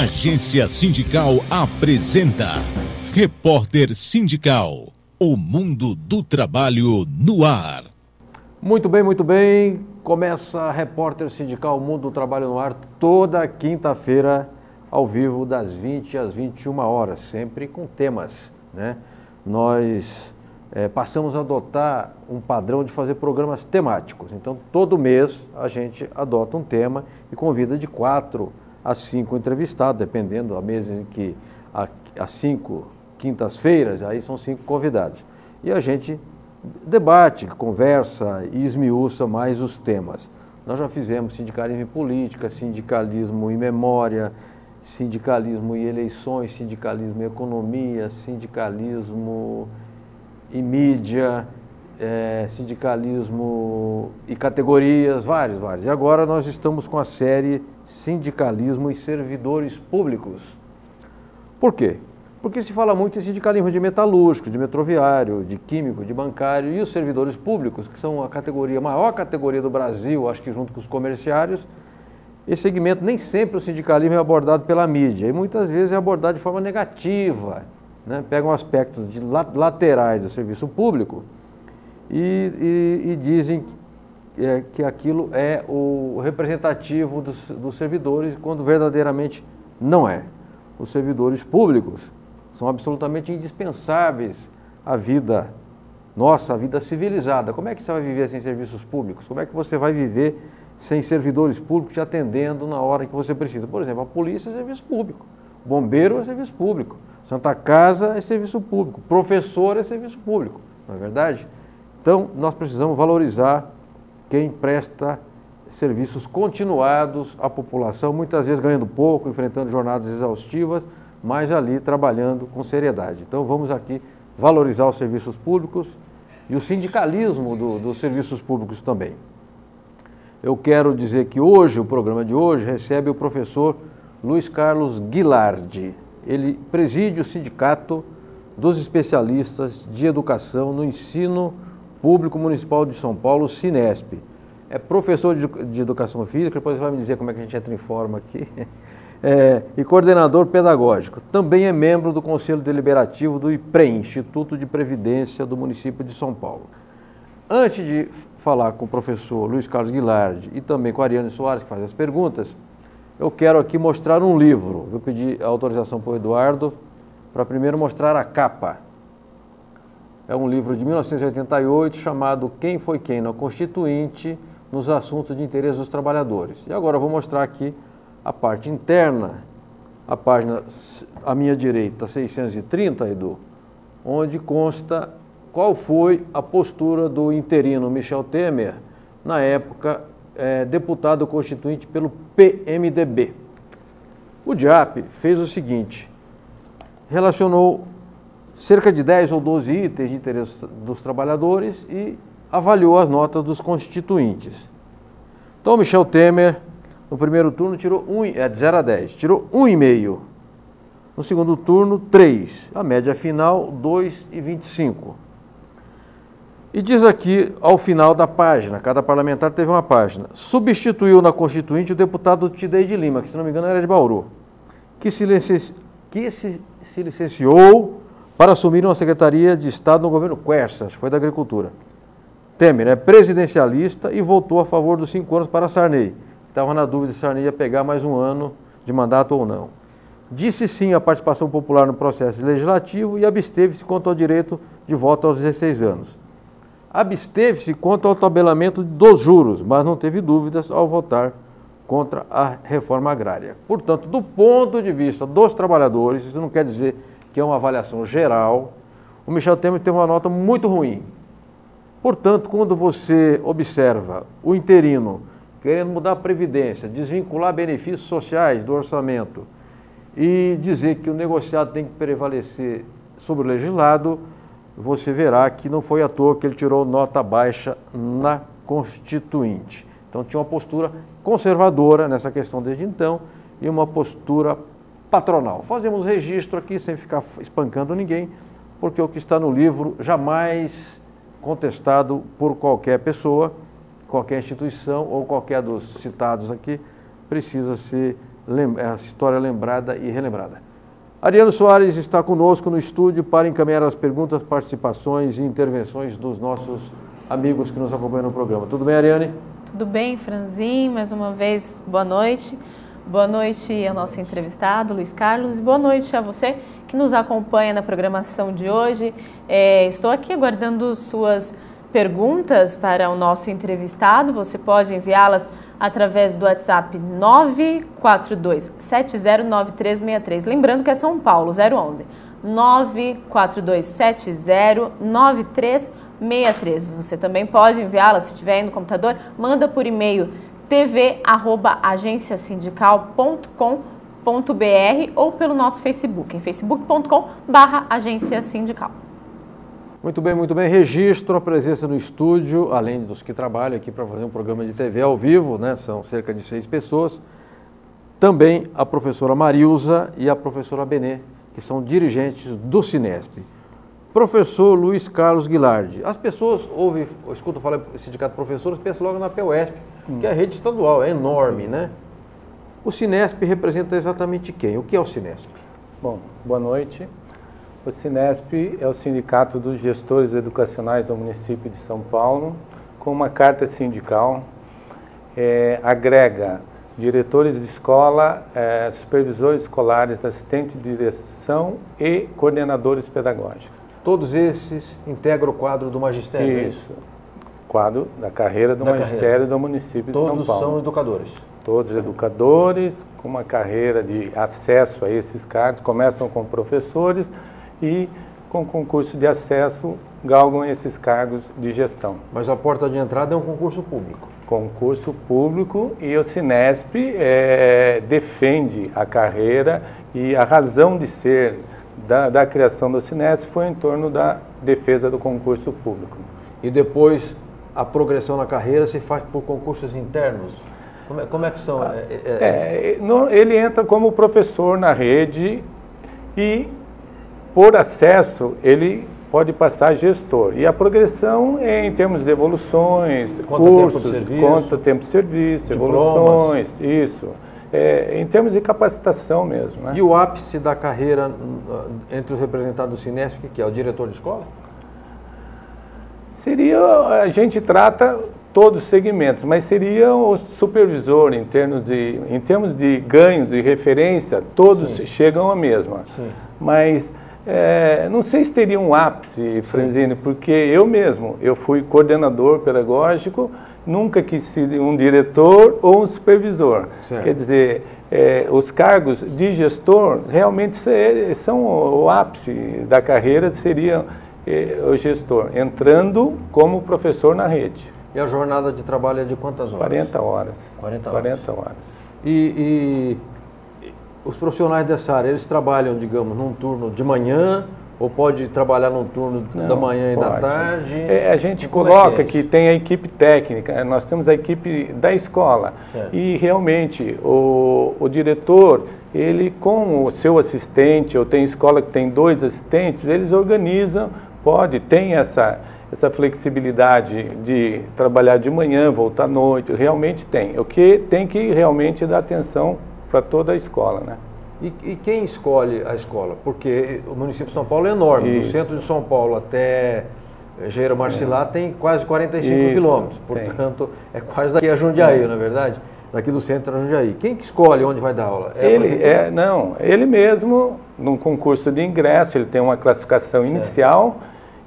Agência Sindical apresenta Repórter Sindical, o mundo do trabalho no ar. Muito bem, muito bem. Começa a Repórter Sindical, o mundo do trabalho no ar, toda quinta-feira, ao vivo, das 20 às 21 horas, sempre com temas, né? Nós passamos a adotar um padrão de fazer programas temáticos. Então, todo mês a gente adota um tema e convida de 4 a 5 entrevistados, dependendo, há meses em que as 5 quintas-feiras, aí são 5 convidados. E a gente debate, conversa e esmiuça mais os temas. Nós já fizemos sindicalismo e política, sindicalismo e memória, sindicalismo e eleições, sindicalismo e economia, sindicalismo e mídia, sindicalismo e categorias, vários. E agora nós estamos com a série Sindicalismo e Servidores Públicos. Por quê? Porque se fala muito em sindicalismo de metalúrgico, de metroviário, de químico, de bancário e os servidores públicos, que são a maior categoria do Brasil, acho que junto com os comerciários. Esse segmento, nem sempre o sindicalismo é abordado pela mídia e muitas vezes é abordado de forma negativa, né? Pegam aspectos laterais do serviço público e dizem que aquilo é o representativo dos servidores, quando verdadeiramente não é. Os servidores públicos são absolutamente indispensáveis à vida nossa, à vida civilizada. Como é que você vai viver sem serviços públicos? Como é que você vai viver sem servidores públicos te atendendo na hora que você precisa? Por exemplo, a polícia é serviço público, o bombeiro é serviço público, Santa Casa é serviço público, professor é serviço público, não é verdade? Então, nós precisamos valorizar quem presta serviços continuados à população, muitas vezes ganhando pouco, enfrentando jornadas exaustivas, mas ali trabalhando com seriedade. Então, vamos aqui valorizar os serviços públicos e o sindicalismo dos serviços públicos também. Eu quero dizer que hoje, o programa de hoje, recebe o professor Luiz Carlos Guilardi. Ele preside o Sindicato dos Especialistas de Educação no Ensino Público Municipal de São Paulo, Sinesp. É professor de Educação Física, depois você vai me dizer como é que a gente entra em forma aqui, e coordenador pedagógico. Também é membro do Conselho Deliberativo do IPREM, Instituto de Previdência do município de São Paulo. Antes de falar com o professor Luiz Carlos Guilardi e também com a Ariane Soares, que faz as perguntas, eu quero aqui mostrar um livro. Vou pedir a autorização para o Eduardo para primeiro mostrar a capa. É um livro de 1988 chamado Quem Foi Quem na Constituinte nos Assuntos de Interesse dos Trabalhadores. E agora eu vou mostrar aqui a parte interna, a página à minha direita, 630, Edu, onde consta qual foi a postura do interino Michel Temer, na época deputado constituinte pelo PMDB. O DIAP fez o seguinte, relacionou cerca de 10 ou 12 itens de interesse dos trabalhadores e avaliou as notas dos constituintes. Então, Michel Temer, no primeiro turno, tirou de 0 a 10, tirou 1,5. No segundo turno, 3. A média final, 2,25. E diz aqui, ao final da página, cada parlamentar teve uma página, substituiu na Constituinte o deputado Tidei de Lima, que, se não me engano, era de Bauru, que se licenciou para assumir uma secretaria de Estado no governo Quercia, foi da Agricultura. Temer é presidencialista e votou a favor dos 5 anos para Sarney. Estava na dúvida se Sarney ia pegar mais um ano de mandato ou não. Disse sim à participação popular no processo legislativo e absteve-se quanto ao direito de voto aos 16 anos. Absteve-se quanto ao tabelamento dos juros, mas não teve dúvidas ao votar contra a reforma agrária. Portanto, do ponto de vista dos trabalhadores, isso não quer dizer que é uma avaliação geral, o Michel Temer teve uma nota muito ruim. Portanto, quando você observa o interino querendo mudar a Previdência, desvincular benefícios sociais do orçamento e dizer que o negociado tem que prevalecer sobre o legislado, você verá que não foi à toa que ele tirou nota baixa na Constituinte. Então tinha uma postura conservadora nessa questão desde então e uma postura patronal. Fazemos registro aqui sem ficar espancando ninguém, porque o que está no livro jamais contestado por qualquer pessoa, qualquer instituição ou qualquer dos citados aqui, precisa ser essa história lembrada e relembrada. Ariane Soares está conosco no estúdio para encaminhar as perguntas, participações e intervenções dos nossos amigos que nos acompanham no programa. Tudo bem, Ariane? Tudo bem, Franzin. Mais uma vez, boa noite. Boa noite ao nosso entrevistado, Luiz Carlos, e boa noite a você que nos acompanha na programação de hoje. Estou aqui aguardando suas perguntas para o nosso entrevistado. Você pode enviá-las através do WhatsApp 942709363. Lembrando que é São Paulo, 011. 942709363. Você também pode enviá-la, se estiver aí no computador, manda por e-mail tv@agenciasindical.com.br ou pelo nosso Facebook, em facebook.com/agenciasindical. Muito bem. Registro a presença no estúdio, além dos que trabalham aqui para fazer um programa de TV ao vivo, né? São cerca de 6 pessoas. Também a professora Marilza e a professora Benê, que são dirigentes do Cinesp. Professor Luiz Carlos Guilardi. As pessoas escutam falar do Sindicato de Professores, pensam logo na PUESP, que é a rede estadual, é enorme, né? O Cinesp representa exatamente quem? O que é o Cinesp? Bom, boa noite. O Cinesp é o Sindicato dos Gestores Educacionais do município de São Paulo, com uma carta sindical, agrega diretores de escola, supervisores escolares, assistentes de direção e coordenadores pedagógicos. Todos esses integram o quadro do magistério? Isso, quadro da carreira do magistério do município de São Paulo. Todos são educadores? Todos educadores, com uma carreira de acesso a esses cargos, começam com professores e com concurso de acesso galgam esses cargos de gestão. Mas a porta de entrada é um concurso público? Concurso público, e o Cinesp defende a carreira, e a razão de ser da criação do Cinesp foi em torno da defesa do concurso público. E depois a progressão na carreira se faz por concursos internos? Como é que são? Ele entra como professor na rede e, por acesso, ele pode passar gestor. E a progressão é em termos de evoluções, cursos, quanto tempo de serviço, evoluções, isso. Em termos de capacitação mesmo, né? E o ápice da carreira entre os representantes do Cinesp, que é o diretor de escola? A gente trata todos os segmentos, mas seria o supervisor em termos de ganhos e referência, todos chegam à mesma. Sim. Mas não sei se teria um ápice, Franzini, porque eu fui coordenador pedagógico, nunca quis ser um diretor ou um supervisor. Certo. Quer dizer, os cargos de gestor realmente são o ápice da carreira, seria o gestor, entrando como professor na rede. E a jornada de trabalho é de quantas horas? 40 horas. 40 horas. E os profissionais dessa área, eles trabalham, digamos, num turno de manhã, ou pode trabalhar num turno da manhã e da tarde? A gente coloca que tem a equipe técnica, nós temos a equipe da escola. Certo. E realmente o diretor, ele com o seu assistente, ou tem escola que tem 2 assistentes, eles organizam, tem essa flexibilidade de trabalhar de manhã, voltar à noite, realmente tem. O que tem que realmente dar atenção para toda a escola, né? E quem escolhe a escola? Porque o município de São Paulo é enorme. Do centro de São Paulo até Engenheiro Marcilá tem quase 45 quilômetros. Portanto, é quase daqui a Jundiaí, não é verdade? Daqui do centro a Jundiaí. Quem que escolhe onde vai dar aula? Ele mesmo, num concurso de ingresso, ele tem uma classificação inicial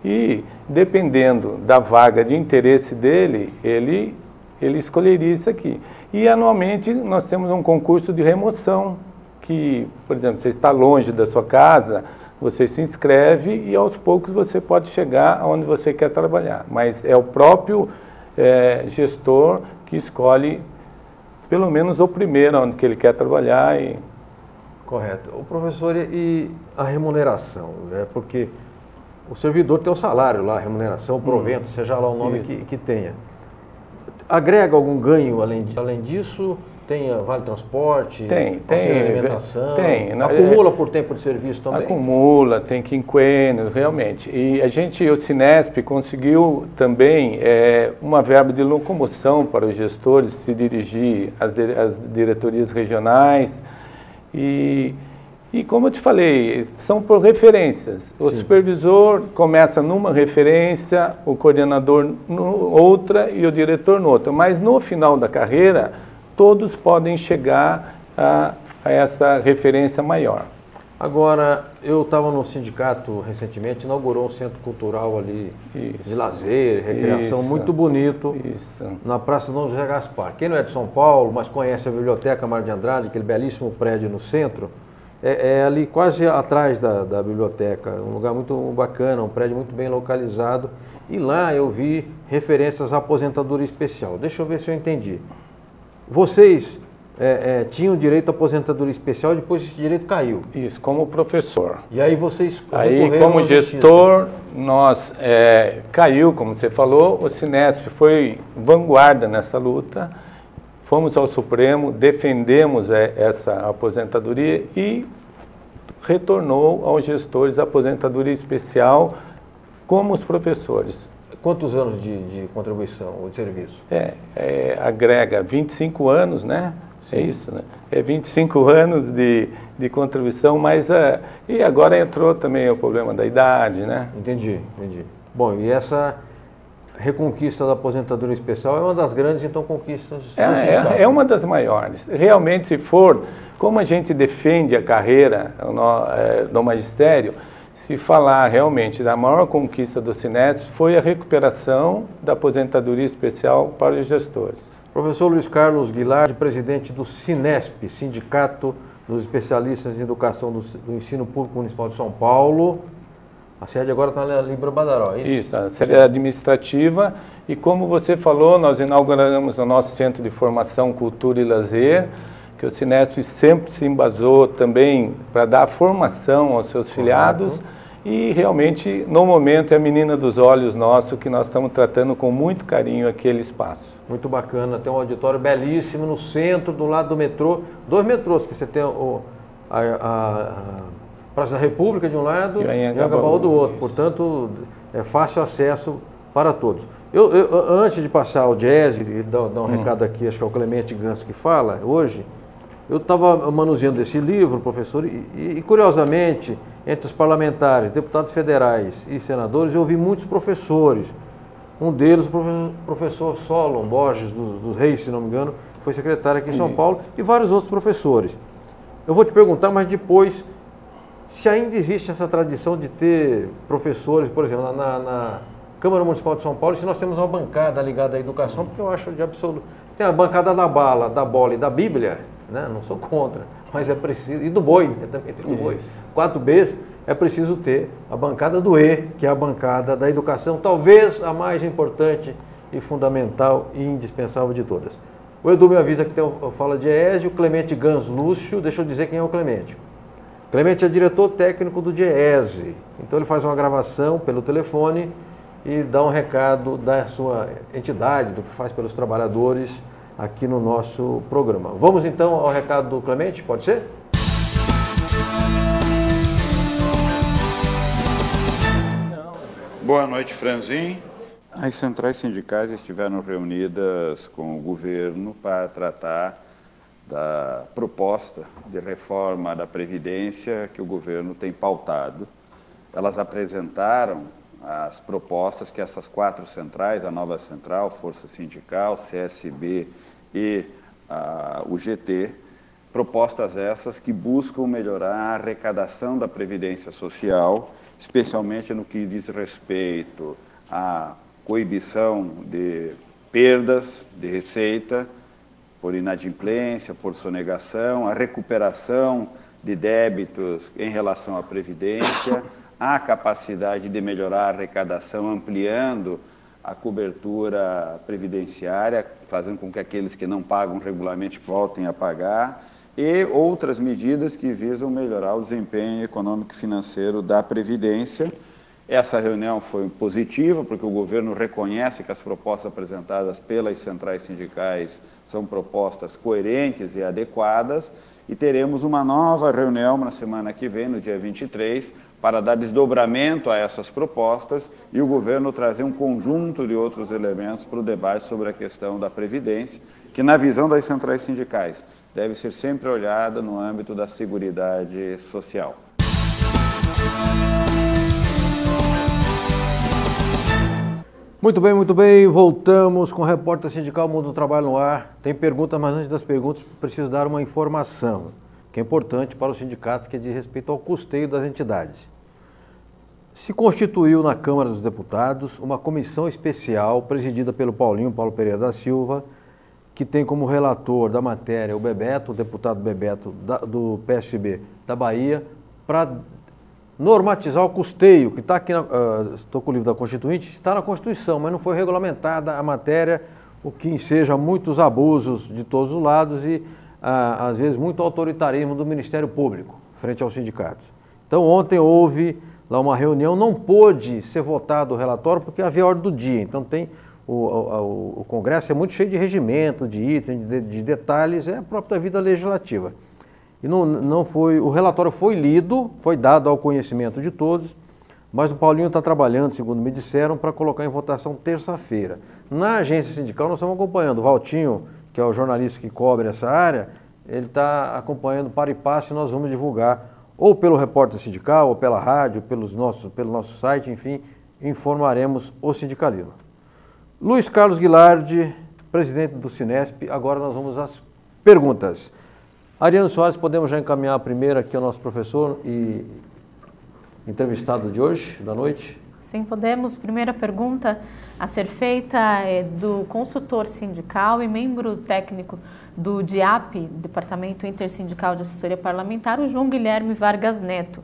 e, dependendo da vaga de interesse dele, ele escolheria isso aqui. E, anualmente, nós temos um concurso de remoção, que, por exemplo, você está longe da sua casa, você se inscreve e aos poucos você pode chegar aonde você quer trabalhar. Mas é o próprio gestor que escolhe pelo menos o primeiro onde que ele quer trabalhar. Correto. O professor, e a remuneração? Porque o servidor tem o salário lá, a remuneração, o provento, seja lá o nome que tenha. Agrega algum ganho além disso? Tem vale transporte? Tem. Alimentação? Tem. Acumula por tempo de serviço também? Acumula, tem quinquênios, realmente. E o Cinesp conseguiu também uma verba de locomoção para os gestores se dirigir às diretorias regionais. E como eu te falei, são por referências. O supervisor começa numa referência, o coordenador outra e o diretor noutra. Mas no final da carreira, todos podem chegar a essa referência maior. Agora, eu estava no sindicato recentemente, inaugurou um centro cultural ali de lazer, recreação, muito bonito, na Praça Dom José Gaspar. Quem não é de São Paulo, mas conhece a Biblioteca Mário de Andrade, aquele belíssimo prédio no centro, é ali quase atrás da biblioteca, um lugar muito bacana, um prédio muito bem localizado. E lá eu vi referências à aposentadoria especial. Deixa eu ver se eu entendi. Vocês tinham direito à aposentadoria especial, depois esse direito caiu. Isso, como professor. E aí vocês aí, como gestor, nós caiu, como você falou, o Cinesp foi vanguarda nessa luta. Fomos ao Supremo, defendemos essa aposentadoria e retornou aos gestores a aposentadoria especial como os professores. Quantos anos de contribuição ou de serviço? Agrega 25 anos, né? Sim. É isso, né? 25 anos de contribuição, mas e agora entrou também o problema da idade, né? Entendi. Bom, e essa reconquista da aposentadoria especial é uma das grandes, então, conquistas do sindicato. É uma das maiores. Realmente, se for, como a gente defende a carreira do magistério, se falar realmente da maior conquista do Cinesp foi a recuperação da aposentadoria especial para os gestores. Professor Luiz Carlos Guilard, presidente do Cinesp, Sindicato dos Especialistas em Educação do Ensino Público Municipal de São Paulo. A sede agora está na Libra Badaró, é isso? Isso, a sede administrativa. E como você falou, nós inauguramos o nosso Centro de Formação, Cultura e Lazer, que o Cinesp sempre se embasou também para dar formação aos seus filiados. E realmente, no momento, é a menina dos olhos nosso, que nós estamos tratando com muito carinho aquele espaço. Muito bacana, tem um auditório belíssimo no centro, do lado do metrô. 2 metrôs, que você tem a Praça da República de um lado e Anhangabaú do outro. Portanto, é fácil acesso para todos. Antes de passar ao jazz e dar um recado aqui, acho que é o Clemente Ganso que fala hoje, eu estava manuseando esse livro, professor, e curiosamente, entre os parlamentares, deputados federais e senadores, eu vi muitos professores. Um deles, o professor Solon Borges dos Reis, se não me engano, foi secretário aqui em São Paulo, e vários outros professores. Eu vou te perguntar, mas depois, se ainda existe essa tradição de ter professores, por exemplo, na Câmara Municipal de São Paulo, se nós temos uma bancada ligada à educação, porque eu acho de absoluto... Tem a bancada da bola e da Bíblia, né? Não sou contra, mas é preciso... E do boi, né? Também tem do boi. 4Bs, é preciso ter a bancada do E, que é a bancada da educação, talvez a mais importante e fundamental e indispensável de todas. O Edu me avisa que fala de EES, e o Clemente Gans Lúcio, deixa eu dizer quem é o Clemente. Clemente é diretor técnico do DIEESE, então ele faz uma gravação pelo telefone e dá um recado da sua entidade, do que faz pelos trabalhadores aqui no nosso programa. Vamos então ao recado do Clemente, pode ser? Boa noite, Franzin. As centrais sindicais estiveram reunidas com o governo para tratar da proposta de reforma da Previdência que o governo tem pautado. Elas apresentaram as propostas que essas 4 centrais, a Nova Central, Força Sindical, CSB e o GT, propostas essas que buscam melhorar a arrecadação da Previdência Social, especialmente no que diz respeito à coibição de perdas de receita, por inadimplência, por sonegação, a recuperação de débitos em relação à Previdência, a capacidade de melhorar a arrecadação, ampliando a cobertura previdenciária, fazendo com que aqueles que não pagam regularmente voltem a pagar, e outras medidas que visam melhorar o desempenho econômico e financeiro da Previdência, Essa reunião foi positiva, porque o governo reconhece que as propostas apresentadas pelas centrais sindicais são propostas coerentes e adequadas, e teremos uma nova reunião na semana que vem, no dia 23, para dar desdobramento a essas propostas e o governo trazer um conjunto de outros elementos para o debate sobre a questão da Previdência, que, na visão das centrais sindicais, deve ser sempre olhada no âmbito da Seguridade Social. Muito bem, voltamos com o Repórter Sindical Mundo do Trabalho no ar. Tem perguntas, mas antes das perguntas, preciso dar uma informação, que é importante para o sindicato, que diz respeito ao custeio das entidades. Se constituiu na Câmara dos Deputados uma comissão especial, presidida pelo Paulo Pereira da Silva, que tem como relator da matéria o Bebeto, o deputado Bebeto do PSB da Bahia, para normatizar o custeio, que está aqui, estou com o livro da Constituinte, está na Constituição, mas não foi regulamentada a matéria, o que enseja muitos abusos de todos os lados e, às vezes, muito autoritarismo do Ministério Público, frente aos sindicatos. Então, ontem houve lá uma reunião, não pôde ser votado o relatório, porque havia ordem do dia, então tem o Congresso é muito cheio de regimento, de itens, de detalhes, é a própria vida legislativa. E não foi, o relatório foi lido, foi dado ao conhecimento de todos, mas o Paulinho está trabalhando, segundo me disseram, para colocar em votação terça-feira. Na agência sindical nós estamos acompanhando, o Valtinho, que é o jornalista que cobre essa área, ele está acompanhando para e passo e nós vamos divulgar, ou pelo repórter sindical, ou pela rádio, pelo nosso site, enfim, informaremos o sindicalismo. Luiz Carlos Guilardi, presidente do Sinesp, agora nós vamos às perguntas. Ariano Soares, podemos já encaminhar a primeira aqui ao nosso professor e entrevistado de hoje, da noite? Sim, podemos. Primeira pergunta a ser feita é do consultor sindical e membro técnico do DIAP, Departamento Intersindical de Assessoria Parlamentar, o João Guilherme Vargas Neto.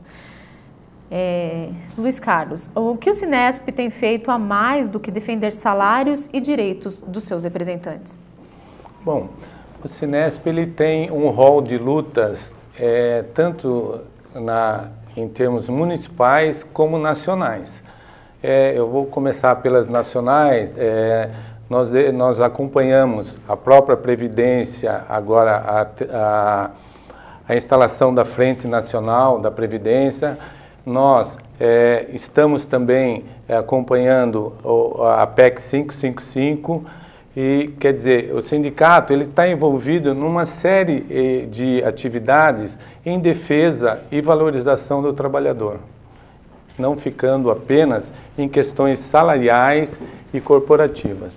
Luiz Carlos, o que o Sinesp tem feito a mais do que defender salários e direitos dos seus representantes? Bom, o Sinesp ele tem um rol de lutas, tanto em termos municipais como nacionais. Eu vou começar pelas nacionais. Nós acompanhamos a própria Previdência, agora a instalação da Frente Nacional da Previdência. Nós estamos também acompanhando a PEC 555, e, quer dizer, o sindicato ele está envolvido numa série de atividades em defesa e valorização do trabalhador, não ficando apenas em questões salariais e corporativas.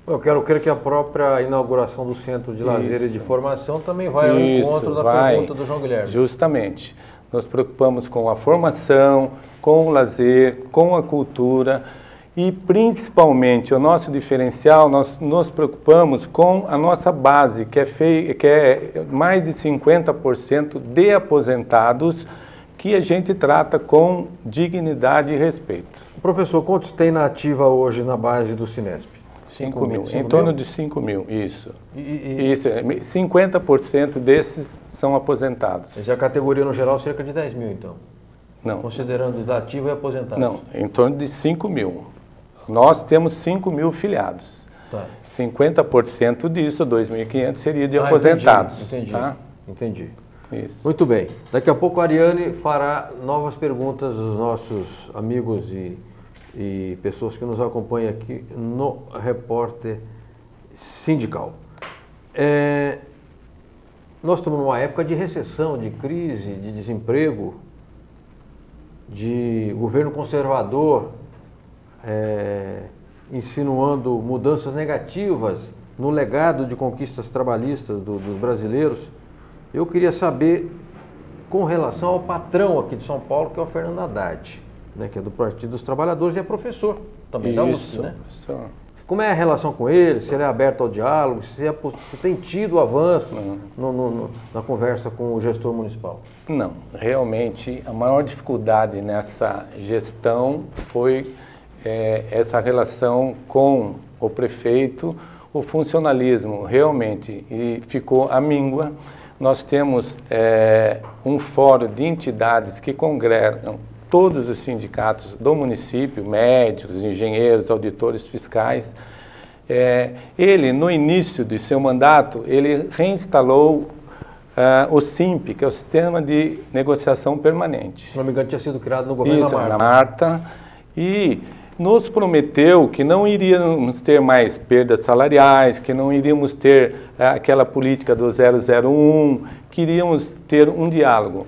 Eu quero crer que a própria inauguração do Centro de Lazer e de Formação também vai ao encontro da pergunta do João Guilherme. Justamente. Nós preocupamos com a formação, com o lazer, com a cultura e, principalmente, o nosso diferencial, nós nos preocupamos com a nossa base, que é mais de 50% de aposentados, que a gente trata com dignidade e respeito. Professor, quantos tem na ativa hoje na base do Sinesp? 5 mil, em torno de 5 mil, isso. Isso, 50% desses são aposentados. Mas a categoria no geral cerca de 10 mil, então? Não. Considerando os da ativa e aposentados? Não, em torno de 5 mil. Nós temos 5 mil filiados. Tá. 50% disso, 2.500, seria de aposentados. Entendi. Tá? Entendi. Isso. Muito bem. Daqui a pouco a Ariane fará novas perguntas dos nossos amigos e pessoas que nos acompanham aqui no Repórter Sindical. Nós estamos numa época de recessão, de crise, de desemprego, de governo conservador, insinuando mudanças negativas no legado de conquistas trabalhistas dos brasileiros. Eu queria saber, com relação ao patrão aqui de São Paulo, que é o Fernando Haddad, né, que é do Partido dos Trabalhadores e é professor também da USP, né? Professor. Como é a relação com ele? Se ele é aberto ao diálogo? Se tem tido avanços na conversa com o gestor municipal? Não, realmente a maior dificuldade nessa gestão foi essa relação com o prefeito, o funcionalismo realmente, e ficou à míngua. Nós temos um fórum de entidades que congregam todos os sindicatos do município, médicos, engenheiros, auditores fiscais. Ele, no início de seu mandato, ele reinstalou o SIMP, que é o Sistema de Negociação Permanente. Se não me engano, tinha sido criado no governo da Marta. E nos prometeu que não iríamos ter mais perdas salariais, que não iríamos ter aquela política do 001, que iríamos ter um diálogo.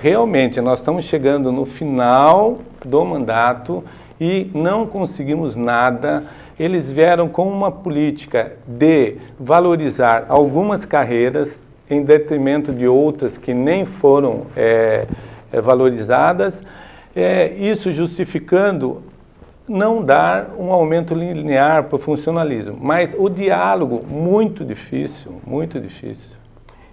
Realmente, nós estamos chegando no final do mandato e não conseguimos nada. Eles vieram com uma política de valorizar algumas carreiras em detrimento de outras que nem foram valorizadas, isso justificando não dar um aumento linear para o funcionalismo. Mas o diálogo, muito difícil, muito difícil.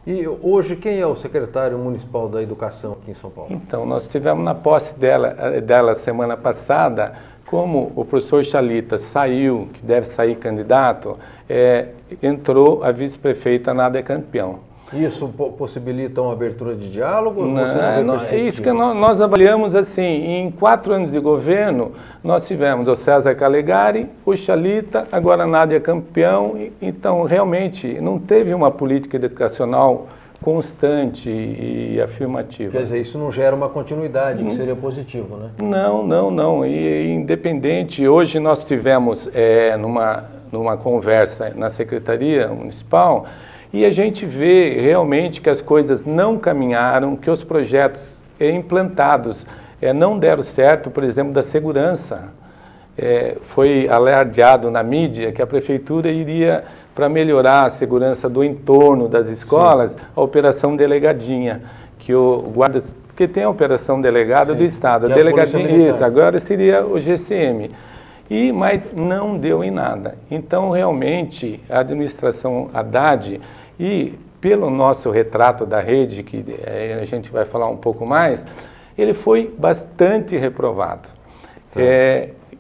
E hoje, quem é o secretário municipal da Educação aqui em São Paulo? Então, nós tivemos na posse dela semana passada, como o professor Chalita saiu, que deve sair candidato, entrou a vice-prefeita Nádia Campião. Isso possibilita uma abertura de diálogo? É isso que nós avaliamos assim, em 4 anos de governo, nós tivemos o César Calegari, o Chalita, agora a Nádia Campião, então realmente não teve uma política educacional constante e afirmativa. Quer dizer, isso não gera uma continuidade, que seria positivo, né? Não. E independente, hoje nós tivemos numa conversa na Secretaria Municipal, e a gente vê realmente que as coisas não caminharam, que os projetos implantados não deram certo, por exemplo, da segurança. Foi alardeado na mídia que a Prefeitura iria, para melhorar a segurança do entorno das escolas, sim, a Operação Delegadinha, que o guarda, que tem a Operação Delegada, sim, do Estado. A Delegadinha, isso, agora seria o GCM. Mas não deu em nada. Então, realmente, a administração Haddad, e pelo nosso retrato da rede, que a gente vai falar um pouco mais, ele foi bastante reprovado. Tá.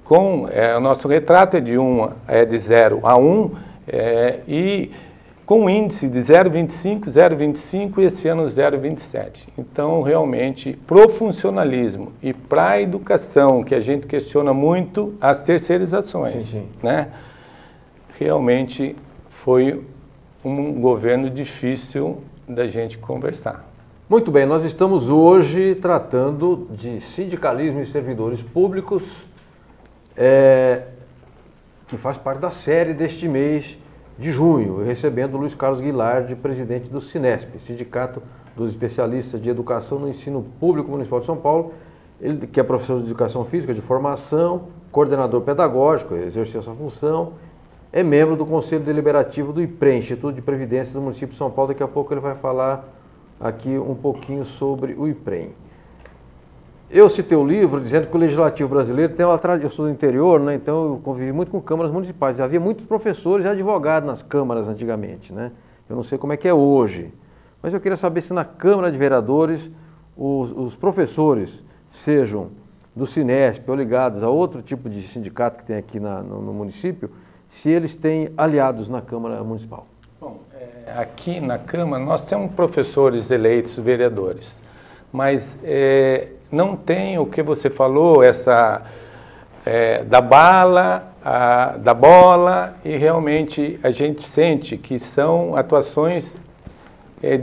O nosso retrato é de 0 a 1, e com índice de 0,25 e esse ano 0,27. Então, realmente, pro funcionalismo e para a educação, que a gente questiona muito as terceirizações, sim. Né? Realmente foi um governo difícil da gente conversar. Muito bem, nós estamos hoje tratando de sindicalismo e servidores públicos, que faz parte da série deste mês de junho, recebendo o Luiz Carlos Guilard, presidente do Sinesp, Sindicato dos Especialistas de Educação no Ensino Público Municipal de São Paulo, ele que é professor de Educação Física de formação, coordenador pedagógico, exerce essa função, é membro do Conselho Deliberativo do IPREM, Instituto de Previdência do município de São Paulo. Daqui a pouco ele vai falar aqui um pouquinho sobre o IPREM. Eu citei o livro dizendo que o Legislativo brasileiro tem uma tradição, eu sou do interior, né, então eu convivi muito com câmaras municipais. Havia muitos professores e advogados nas câmaras antigamente, né? Eu não sei como é que é hoje, mas eu queria saber se na Câmara de Vereadores os professores, sejam do Sinesp ou ligados a outro tipo de sindicato que tem aqui no município, se eles têm aliados na Câmara Municipal. Bom, aqui na Câmara nós temos professores eleitos vereadores, mas não tem o que você falou, da bola, e realmente a gente sente que são atuações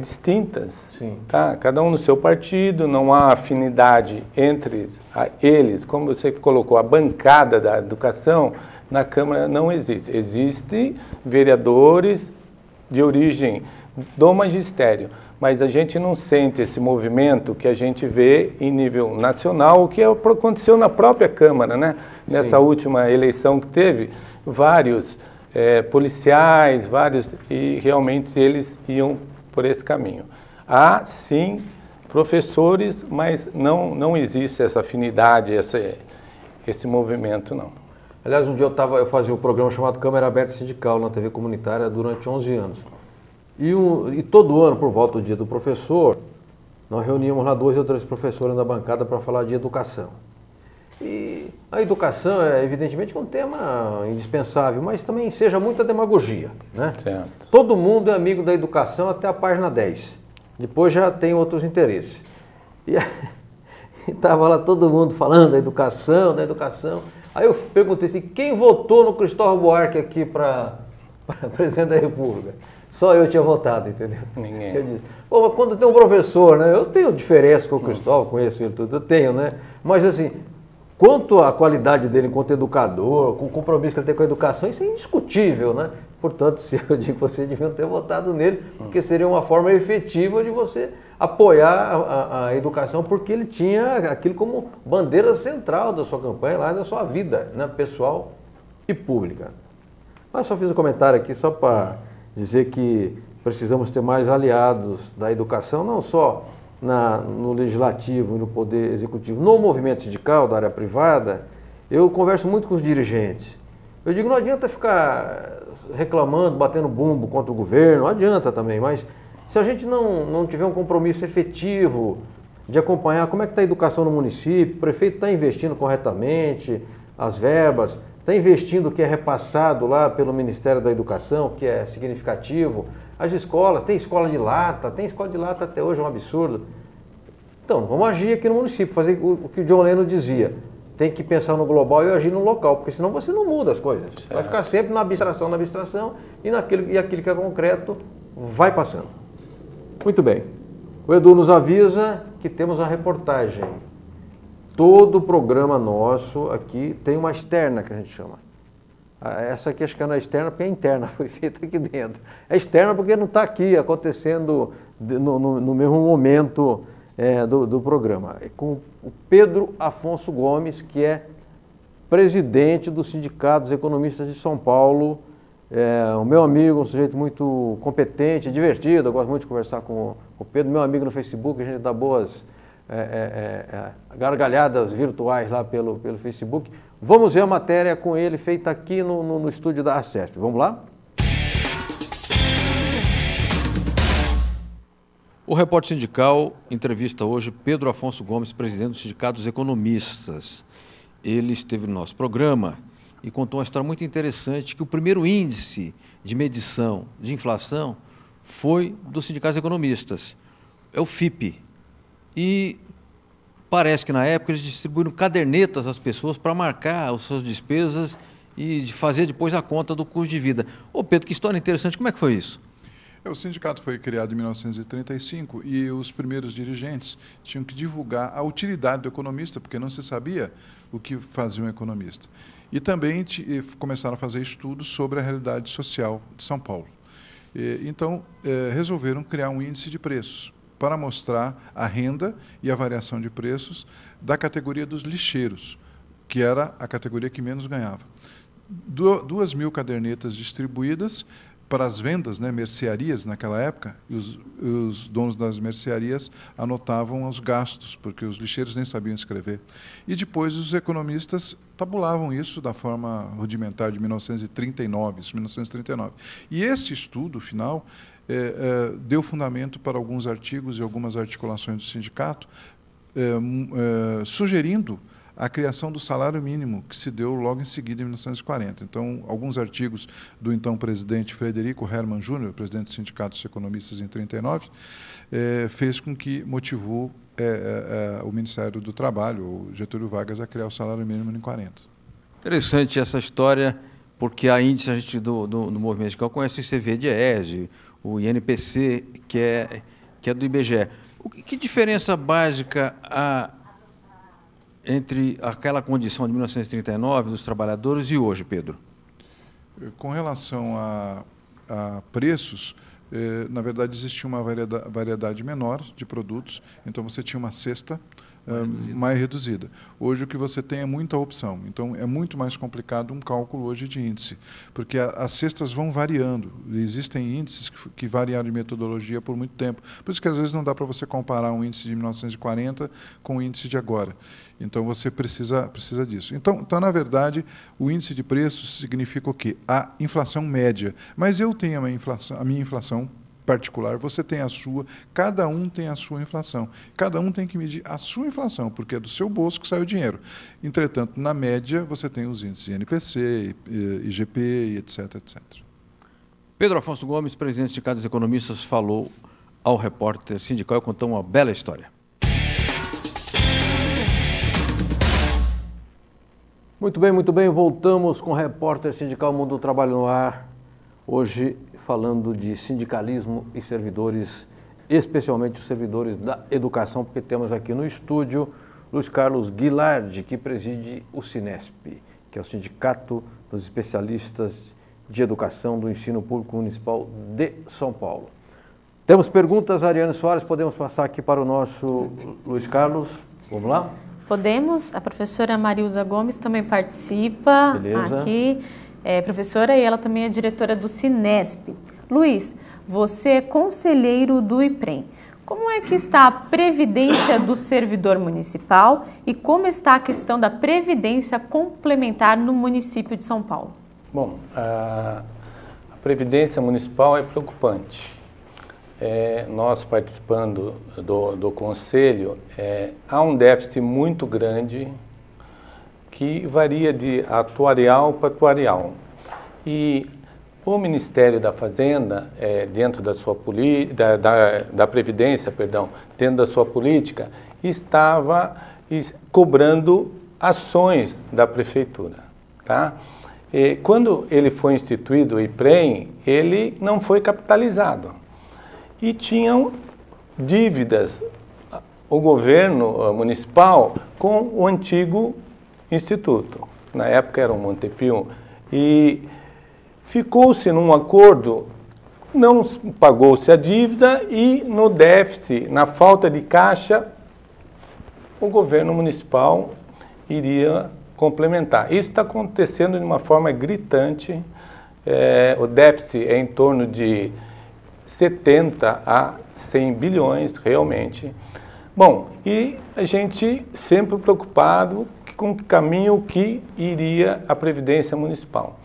distintas. Sim. Tá? Cada um no seu partido, não há afinidade entre eles, como você colocou, a bancada da educação. Na Câmara não existe. Existem vereadores de origem do magistério, mas a gente não sente esse movimento que a gente vê em nível nacional, o que aconteceu na própria Câmara, né? Nessa sim, última eleição que teve, vários policiais, e realmente eles iam por esse caminho. Há, sim, professores, mas não existe essa afinidade, esse movimento, não. Aliás, um dia eu fazia um programa chamado Câmara Aberta Sindical na TV comunitária durante 11 anos. E todo ano, por volta do dia do professor, nós reuníamos lá 2 ou 3 professores na bancada para falar de educação. E a educação é evidentemente um tema indispensável, mas também seja muita demagogia, né? Certo. Todo mundo é amigo da educação até a página 10. Depois já tem outros interesses. E estava lá todo mundo falando da educação, da educação. Aí eu perguntei assim, quem votou no Cristóvão Buarque aqui para presidente da República? Só eu tinha votado, entendeu? Ninguém. Eu disse, pô, mas quando tem um professor, né? Eu tenho diferença com o Cristóvão, conheço ele tudo, eu tenho, né? Mas assim, quanto à qualidade dele enquanto educador, com o compromisso que ele tem com a educação, isso é indiscutível, né? Portanto, se eu digo que vocês deviam ter votado nele, porque seria uma forma efetiva de você apoiar a educação, porque ele tinha aquilo como bandeira central da sua campanha, lá da sua vida, né? Pessoal e pública. Mas só fiz um comentário aqui só para dizer que precisamos ter mais aliados da educação, não só no legislativo e no poder executivo, no movimento sindical da área privada. Eu converso muito com os dirigentes. Eu digo, não adianta ficar reclamando, batendo bumbo contra o governo, não adianta também, mas se a gente não tiver um compromisso efetivo de acompanhar como é que está a educação no município, o prefeito está investindo corretamente as verbas, está investindo o que é repassado lá pelo Ministério da Educação, que é significativo. As escolas, tem escola de lata até hoje, é um absurdo. Então, vamos agir aqui no município, fazer o que o John Lennon dizia. Tem que pensar no global e agir no local, porque senão você não muda as coisas. Certo. Vai ficar sempre na abstração, e aquilo que é concreto vai passando. Muito bem. O Edu nos avisa que temos a reportagem. Todo programa nosso aqui tem uma externa, que a gente chama. Essa aqui acho que não é externa porque é interna, foi feita aqui dentro. É externa porque não está aqui acontecendo no mesmo momento do programa. É com o Pedro Afonso Gomes, que é presidente do Sindicato dos Economistas de São Paulo. O meu amigo, um sujeito muito competente, divertido, eu gosto muito de conversar com o Pedro, meu amigo no Facebook, a gente dá boas gargalhadas virtuais lá pelo Facebook. Vamos ver a matéria com ele feita aqui no estúdio da ACESP. Vamos lá? O Repórter Sindical entrevista hoje Pedro Afonso Gomes, presidente do Sindicato dos Economistas. Ele esteve no nosso programa e contou uma história muito interessante, que o primeiro índice de medição de inflação foi do Sindicato dos Economistas, é o FIPE. E parece que na época eles distribuíram cadernetas às pessoas para marcar as suas despesas e de fazer depois a conta do custo de vida. Ô Pedro, que história interessante, como é que foi isso? O sindicato foi criado em 1935 e os primeiros dirigentes tinham que divulgar a utilidade do economista, porque não se sabia o que fazia um economista. E também começaram a fazer estudos sobre a realidade social de São Paulo. Então, resolveram criar um índice de preços para mostrar a renda e a variação de preços da categoria dos lixeiros, que era a categoria que menos ganhava. 2.000 cadernetas distribuídas para as vendas, né, mercearias naquela época, e os donos das mercearias anotavam os gastos, porque os lixeiros nem sabiam escrever. E depois os economistas tabulavam isso da forma rudimentar de 1939, isso, 1939. E este estudo final deu fundamento para alguns artigos e algumas articulações do sindicato, sugerindo a criação do salário mínimo, que se deu logo em seguida, em 1940. Então, alguns artigos do então presidente Frederico Hermann Júnior, presidente do Sindicato dos Economistas em 1939, fez com que motivou o Ministério do Trabalho, o Getúlio Vargas, a criar o salário mínimo em 40. Interessante essa história, porque a índice a gente do movimento sindical conhece o ICV-DIESE, o INPC, que é do IBGE. Que diferença básica há entre aquela condição de 1939 dos trabalhadores e hoje, Pedro? Com relação a preços, na verdade existia uma variedade menor de produtos, então você tinha uma cesta mais reduzida. Hoje o que você tem é muita opção, então é muito mais complicado um cálculo hoje de índice, porque as cestas vão variando, existem índices que variaram de metodologia por muito tempo, por isso que às vezes não dá para você comparar um índice de 1940 com o índice de agora. Então você precisa disso. Então, na verdade, o índice de preços significa o quê? A inflação média. Mas eu tenho a minha inflação particular, você tem a sua, cada um tem a sua inflação. Cada um tem que medir a sua inflação, porque é do seu bolso que sai o dinheiro. Entretanto, na média, você tem os índices INPC, IGP, etc, etc. Pedro Afonso Gomes, presidente do Sindicato dos Economistas, falou ao Repórter Sindical e contou uma bela história. Muito bem, voltamos com o Repórter Sindical Mundo do Trabalho no Ar, hoje falando de sindicalismo e servidores, especialmente os servidores da educação, porque temos aqui no estúdio Luiz Carlos Guilardi, que preside o Sinesp, que é o Sindicato dos Especialistas de Educação do Ensino Público Municipal de São Paulo. Temos perguntas, Ariane Soares, podemos passar aqui para o nosso Luiz Carlos, vamos lá? Podemos, a professora Marilza Gomes também participa. Beleza. Aqui, professora, e ela também é diretora do Sinesp. Luiz, você é conselheiro do IPREM. Como é que está a previdência do servidor municipal e como está a questão da previdência complementar no município de São Paulo? Bom, a previdência municipal é preocupante. Nós participando do conselho, há um déficit muito grande que varia de atuarial para atuarial. E o Ministério da Fazenda, dentro da sua da Previdência, perdão, dentro da sua política, estava cobrando ações da Prefeitura. Tá? E quando ele foi instituído, o IPREM, ele não foi capitalizado. E tinham dívidas, o governo municipal, com o antigo instituto. Na época era o Montepio. E ficou-se num acordo, não pagou-se a dívida e no déficit, na falta de caixa, o governo municipal iria complementar. Isso está acontecendo de uma forma gritante. O déficit é em torno de 70 a 100 bilhões, realmente. Bom, e a gente sempre preocupado com o caminho que iria a Previdência Municipal.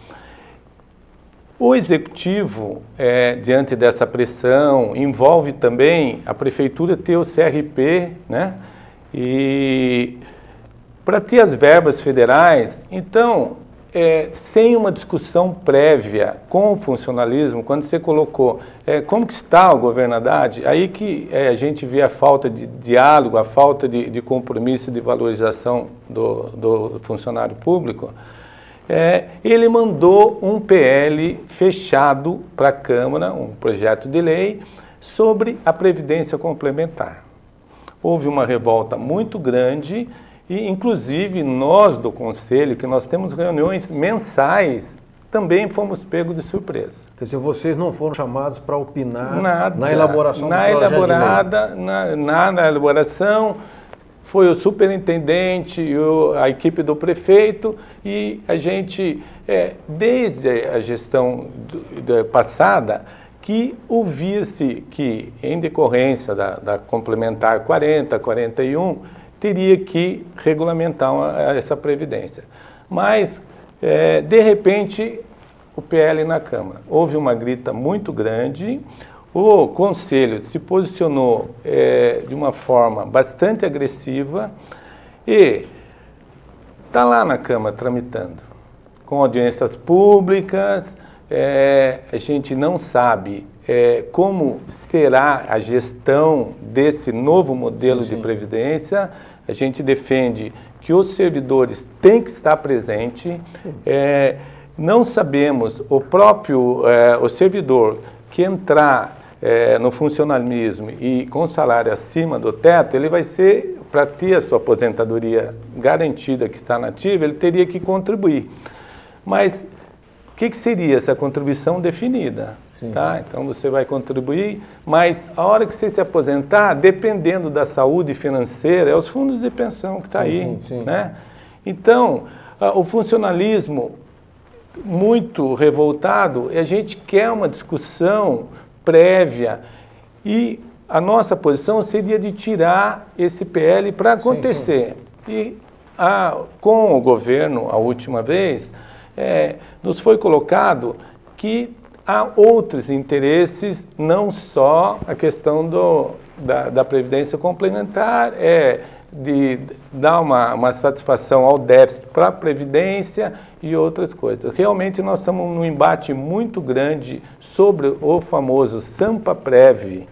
O Executivo, diante dessa pressão, envolve também a Prefeitura ter o CRP, né? E para ter as verbas federais, então, sem uma discussão prévia com o funcionalismo, quando você colocou como que está o governo Haddad, aí que a gente vê a falta de diálogo, a falta de compromisso, de valorização do funcionário público, ele mandou um PL fechado para a Câmara, um projeto de lei, sobre a Previdência Complementar. Houve uma revolta muito grande e, inclusive, nós do Conselho, que nós temos reuniões mensais, também fomos pegos de surpresa. Quer dizer, vocês não foram chamados para opinar na elaboração do projeto de lei? Na elaboração, foi o superintendente, a equipe do prefeito e a gente, desde a gestão passada, que ouvia-se que, em decorrência da complementar 40, 41, teria que regulamentar essa previdência. Mas, de repente, o PL na Câmara. Houve uma grita muito grande, o Conselho se posicionou de uma forma bastante agressiva e está lá na Câmara tramitando, com audiências públicas. A gente não sabe como será a gestão desse novo modelo de previdência. A gente defende que os servidores têm que estar presentes. Não sabemos, o servidor que entrar no funcionalismo e com salário acima do teto, ele vai ser, para ter a sua aposentadoria garantida que está na ativa, ele teria que contribuir. Mas o que seria essa contribuição definida? Tá? Então você vai contribuir, mas a hora que você se aposentar, dependendo da saúde financeira, é os fundos de pensão que está aí. Né? Então, o funcionalismo muito revoltado, a gente quer uma discussão prévia e a nossa posição seria de tirar esse PL para acontecer. E com o governo, a última vez, nos foi colocado que há outros interesses, não só a questão da Previdência Complementar, de dar uma satisfação ao déficit para a Previdência e outras coisas. Realmente nós estamos num embate muito grande sobre o famoso Sampaprev,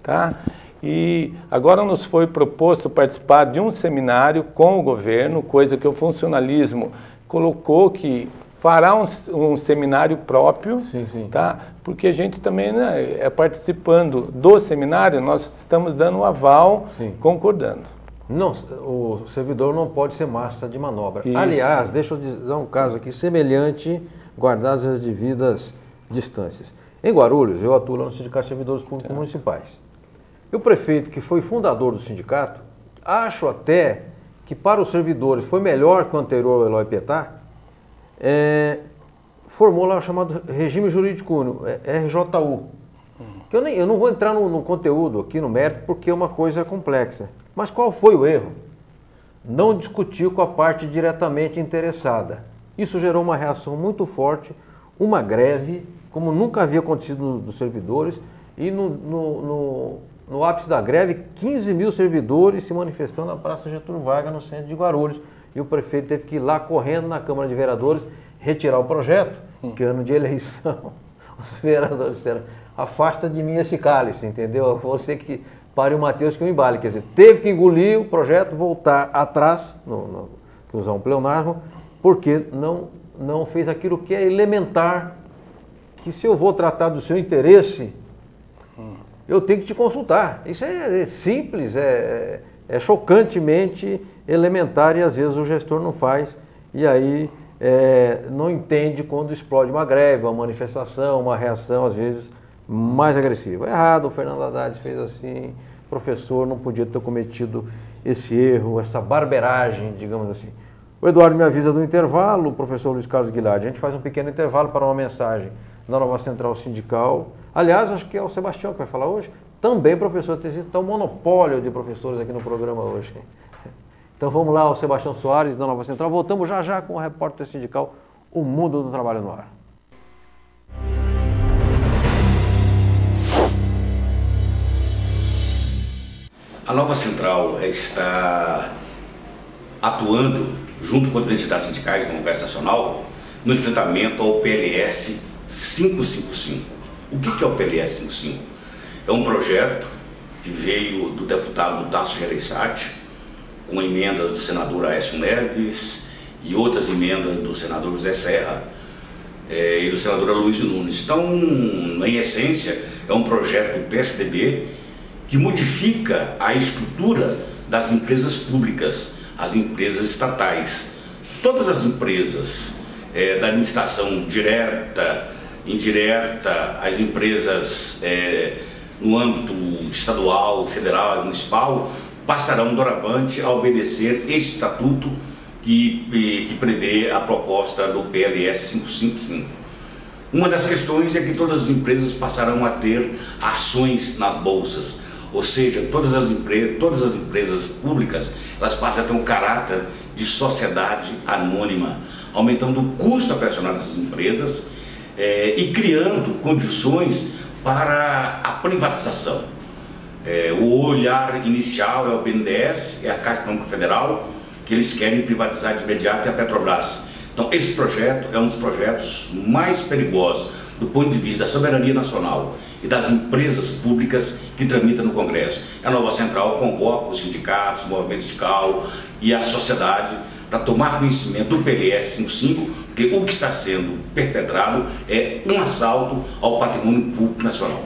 tá? E agora nos foi proposto participar de um seminário com o governo, coisa que o funcionalismo colocou que fará um seminário próprio, Sim. tá? Porque a gente também, né, participando do seminário, nós estamos dando o aval, concordando. Não, o servidor não pode ser massa de manobra. Isso. Aliás, deixa eu dar um caso aqui semelhante, guardadas as devidas distâncias. Em Guarulhos, eu atuo lá no Sindicato de Servidores Públicos Municipais. E o prefeito, que foi fundador do sindicato, acho até que para os servidores foi melhor que o anterior, o Eloy Pietá, formou lá o chamado Regime Jurídico Único, RJU. Que eu não vou entrar no conteúdo aqui, no mérito, porque é uma coisa complexa. Mas qual foi o erro? Não discutiu com a parte diretamente interessada. Isso gerou uma reação muito forte, uma greve, como nunca havia acontecido dos servidores, e no ápice da greve, 15 mil servidores se manifestando na Praça Getúlio Vargas, no centro de Guarulhos, e o prefeito teve que ir lá correndo na Câmara de Vereadores retirar o projeto, que ano de eleição, os vereadores disseram, afasta de mim esse cálice, entendeu? Você que pare o Matheus que o embale, quer dizer, teve que engolir o projeto, voltar atrás, que usar um pleonasmo, porque não fez aquilo que é elementar, que se eu vou tratar do seu interesse, eu tenho que te consultar. Isso é simples, é chocantemente elementar e às vezes o gestor não faz e aí não entende quando explode uma greve, uma manifestação, uma reação às vezes mais agressiva. É errado, o Fernando Haddad fez assim, o professor não podia ter cometido esse erro, essa barberagem, digamos assim. O Eduardo me avisa do intervalo, o professor Luiz Carlos Guilherme, a gente faz um pequeno intervalo para uma mensagem da nova central sindical. Aliás, acho que é o Sebastião que vai falar hoje. Também professor Tecido, está um monopólio de professores aqui no programa hoje. Então vamos lá, o Sebastião Soares da nova central. Voltamos já com o repórter sindical O Mundo do Trabalho no Ar. A nova central está atuando junto com as entidades sindicais do Congresso Nacional no enfrentamento ao PLS 555. O que é o PLS 555? É um projeto que veio do deputado Tasso Gereissati, com emendas do senador Aécio Neves e outras emendas do senador José Serra e do senador Luiz Nunes. Então, em essência, é um projeto do PSDB que modifica a estrutura das empresas públicas, as empresas estatais. Todas as empresas da administração direta, indireta, as empresas no âmbito estadual, federal, municipal, passarão doravante a obedecer esse estatuto que prevê a proposta do PLS 555. Uma das questões é que todas as empresas passarão a ter ações nas bolsas, ou seja, todas as empresas públicas, elas passam a ter um caráter de sociedade anônima, aumentando o custo operacional dessas empresas e criando condições para a privatização. O olhar inicial é o BNDES, é a Caixa Econômica Federal, que eles querem privatizar de imediato, é a Petrobras. Então, esse projeto é um dos projetos mais perigosos do ponto de vista da soberania nacional e das empresas públicas que tramitam no Congresso. A nova central convoca os sindicatos, o movimento sindical e a sociedade para tomar conhecimento do PLS 55, porque o que está sendo perpetrado é um assalto ao patrimônio público nacional.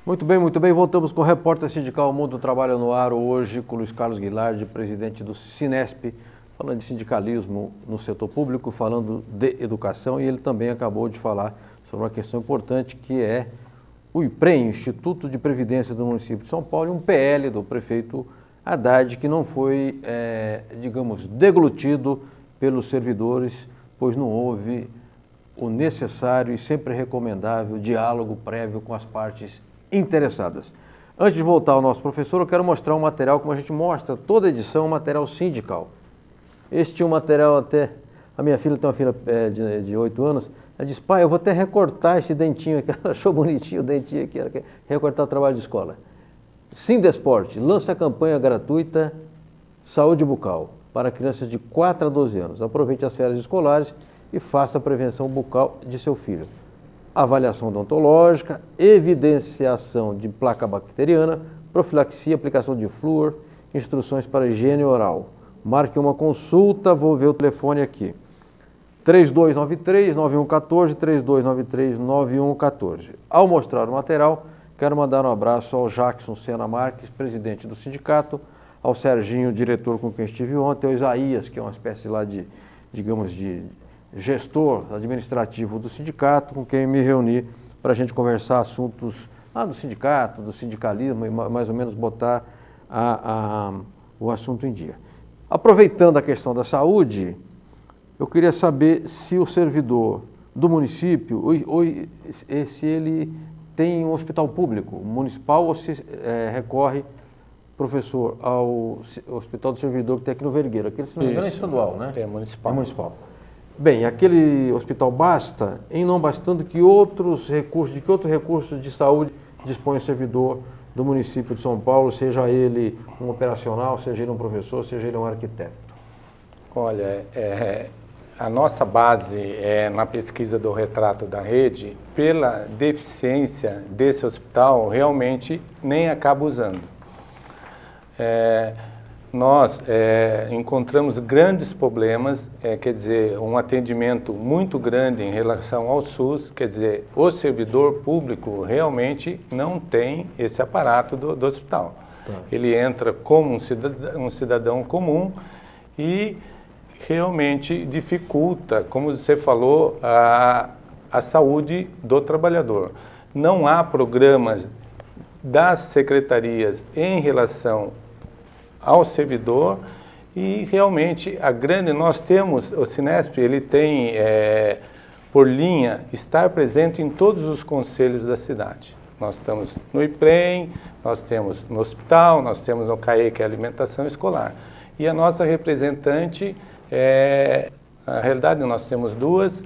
Muito bem. Voltamos com o repórter sindical Mundo do Trabalho no Ar, hoje com o Luiz Carlos Guilherme, presidente do Sinesp, falando de sindicalismo no setor público, falando de educação, e ele também acabou de falar sobre uma questão importante que é o IPREM, Instituto de Previdência do município de São Paulo, e um PL do prefeito Haddad, que não foi, digamos, deglutido pelos servidores, pois não houve o necessário e sempre recomendável diálogo prévio com as partes interessadas. Antes de voltar ao nosso professor, eu quero mostrar um material, como a gente mostra toda edição, um material sindical. Este é um material até... A minha filha tem uma filha de 8 anos, ela disse, pai, eu vou até recortar esse dentinho aqui, ela achou bonitinho o dentinho aqui, ela quer recortar o trabalho de escola. Sindesporte lança a campanha gratuita Saúde Bucal para crianças de 4 a 12 anos. Aproveite as férias escolares e faça a prevenção bucal de seu filho. avaliação odontológica, evidenciação de placa bacteriana, profilaxia, aplicação de flúor, instruções para higiene oral. Marque uma consulta, vou ver o telefone aqui. 3293-9114, 3293-9114. Ao mostrar o material, quero mandar um abraço ao Jackson Sena Marques, presidente do sindicato, ao Serginho, diretor com quem estive ontem, ao Isaías, que é uma espécie lá de, digamos, de gestor administrativo do sindicato, com quem me reuni para a gente conversar assuntos do sindicato, do sindicalismo e mais ou menos botar o assunto em dia. Aproveitando a questão da saúde, eu queria saber se o servidor do município, se ele tem um hospital público, municipal, ou se recorre, professor, ao Hospital do Servidor que tem aqui no Vergueiro. Aquele, se não me engano, é estadual, né? É municipal. É municipal. Bem, aquele hospital basta, em não bastando que outros recursos, que outros recursos de saúde dispõe o servidor do município de São Paulo, seja ele um operacional, seja ele um professor, seja ele um arquiteto? Olha, a nossa base na pesquisa do retrato da rede, pela deficiência desse hospital, realmente nem acaba usando. Nós encontramos grandes problemas, quer dizer, um atendimento muito grande em relação ao SUS, quer dizer, o servidor público realmente não tem esse aparato do hospital. Tá. Ele entra como um cidadão comum e realmente dificulta, como você falou, a saúde do trabalhador. Não há programas das secretarias em relação ao servidor e realmente nós temos, o Sinesp, ele tem por linha estar presente em todos os conselhos da cidade. Nós estamos no IPREM, nós temos no hospital, nós temos no CAE, que é a alimentação escolar. E a nossa representante, na realidade nós temos duas,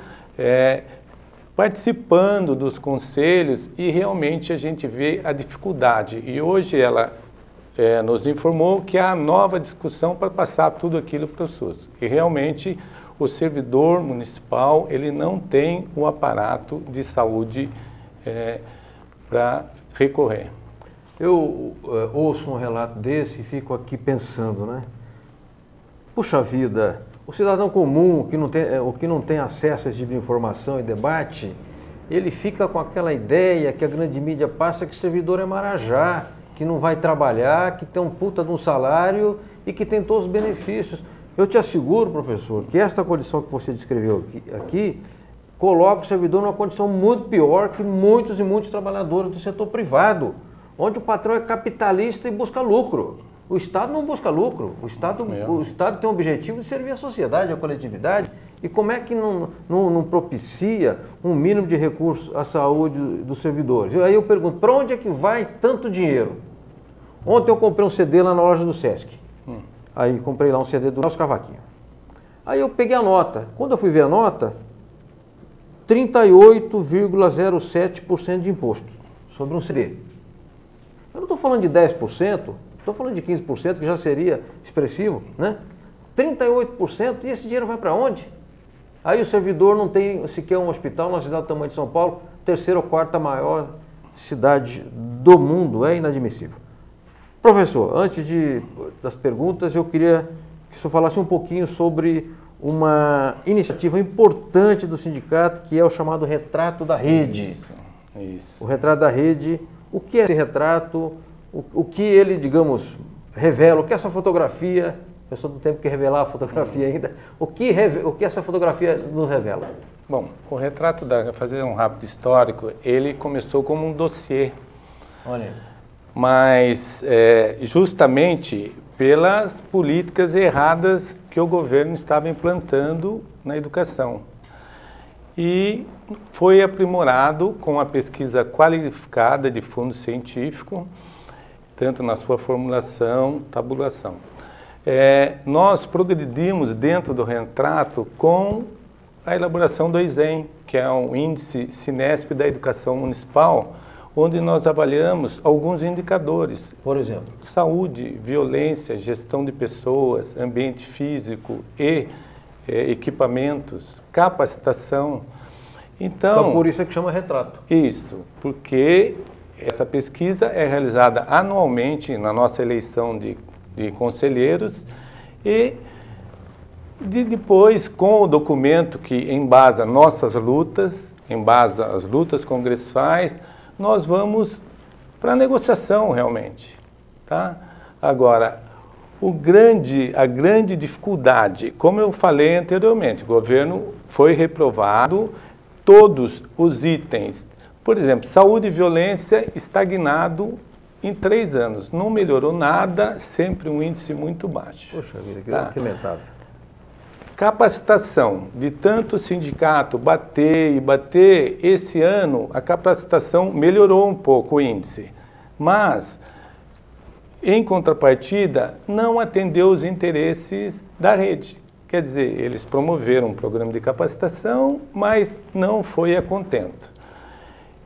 participando dos conselhos e realmente a gente vê a dificuldade. E hoje ela nos informou que há nova discussão para passar tudo aquilo para o SUS. E realmente o servidor municipal ele não tem o aparato de saúde para recorrer. Eu ouço um relato desse e fico aqui pensando, né? Puxa vida, o cidadão comum que não tem acesso a esse tipo de informação e debate, ele fica com aquela ideia que a grande mídia passa que o servidor é marajá, que não vai trabalhar, que tem um puta de um salário e que tem todos os benefícios. Eu te asseguro, professor, que esta condição que você descreveu aqui coloca o servidor numa condição muito pior que muitos e muitos trabalhadores do setor privado, onde o patrão é capitalista e busca lucro. O Estado não busca lucro, o Estado tem o objetivo de servir a sociedade, a coletividade. E como é que não propicia um mínimo de recursos à saúde dos servidores? Aí eu pergunto, para onde é que vai tanto dinheiro? Ontem eu comprei um CD lá na loja do Sesc. Aí comprei lá um CD do Nelson Cavaquinho. Aí eu peguei a nota. Quando eu fui ver a nota, 38,07% de imposto sobre um CD. Eu não estou falando de 10%, estou falando de 15%, que já seria expressivo, né? 38%, e esse dinheiro vai para onde? Aí o servidor não tem sequer um hospital na cidade do tamanho de São Paulo, terceira ou quarta maior cidade do mundo, é inadmissível. Professor, antes das perguntas, eu queria que o senhor falasse um pouquinho sobre uma iniciativa importante do sindicato, que é o chamado Retrato da Rede. Isso. O Retrato da Rede, o que é esse retrato, o que ele, digamos, revela, o que essa fotografia, eu sou do tempo que revelar a fotografia ainda, o que essa fotografia nos revela? Bom, o retrato, fazer um rápido histórico, ele começou como um dossiê. Olha. Mas justamente pelas políticas erradas que o governo estava implantando na educação. E foi aprimorado com a pesquisa qualificada de fundo científico, tanto na sua formulação, tabulação. Nós progredimos dentro do retrato com a elaboração do ISEM, que é um índice Sinesp da educação municipal, onde nós avaliamos alguns indicadores. Por exemplo? Saúde, violência, gestão de pessoas, ambiente físico e equipamentos, capacitação. Então, por isso é que chama retrato. Isso, porque essa pesquisa é realizada anualmente na nossa eleição de conselheiros e depois, com o documento que embasa nossas lutas, embasa as lutas congressuais, nós vamos para a negociação realmente. Tá? Agora, a grande dificuldade, como eu falei anteriormente, o governo foi reprovado todos os itens. Por exemplo, saúde e violência estagnado em 3 anos. Não melhorou nada, sempre um índice muito baixo. Poxa vida, que tá? lamentável. Capacitação, de tanto o sindicato bater e bater, esse ano a capacitação melhorou um pouco o índice, mas, em contrapartida, não atendeu os interesses da rede. Quer dizer, eles promoveram um programa de capacitação, mas não foi a contento.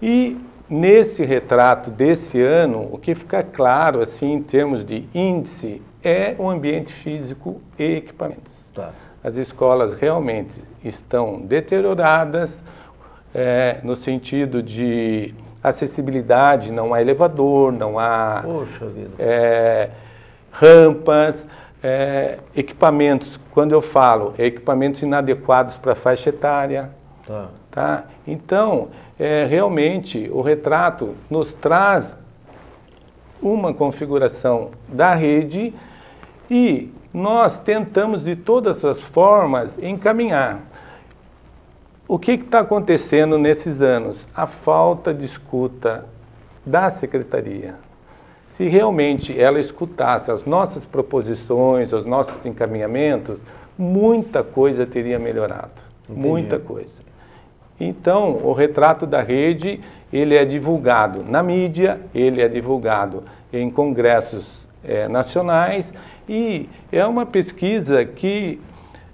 E nesse retrato desse ano, o que fica claro, assim, em termos de índice, é o ambiente físico e equipamentos. Tá. As escolas realmente estão deterioradas, no sentido de acessibilidade, não há elevador, não há rampas, equipamentos, quando eu falo, equipamentos inadequados para a faixa etária. Tá? Então, realmente, o retrato nos traz uma configuração da rede e nós tentamos de todas as formas encaminhar. O que está acontecendo nesses anos? A falta de escuta da secretaria. Se realmente ela escutasse as nossas proposições, os nossos encaminhamentos, muita coisa teria melhorado. Entendi. Muita coisa. Então, o retrato da rede, ele é divulgado na mídia, ele é divulgado em congressos nacionais, e é uma pesquisa que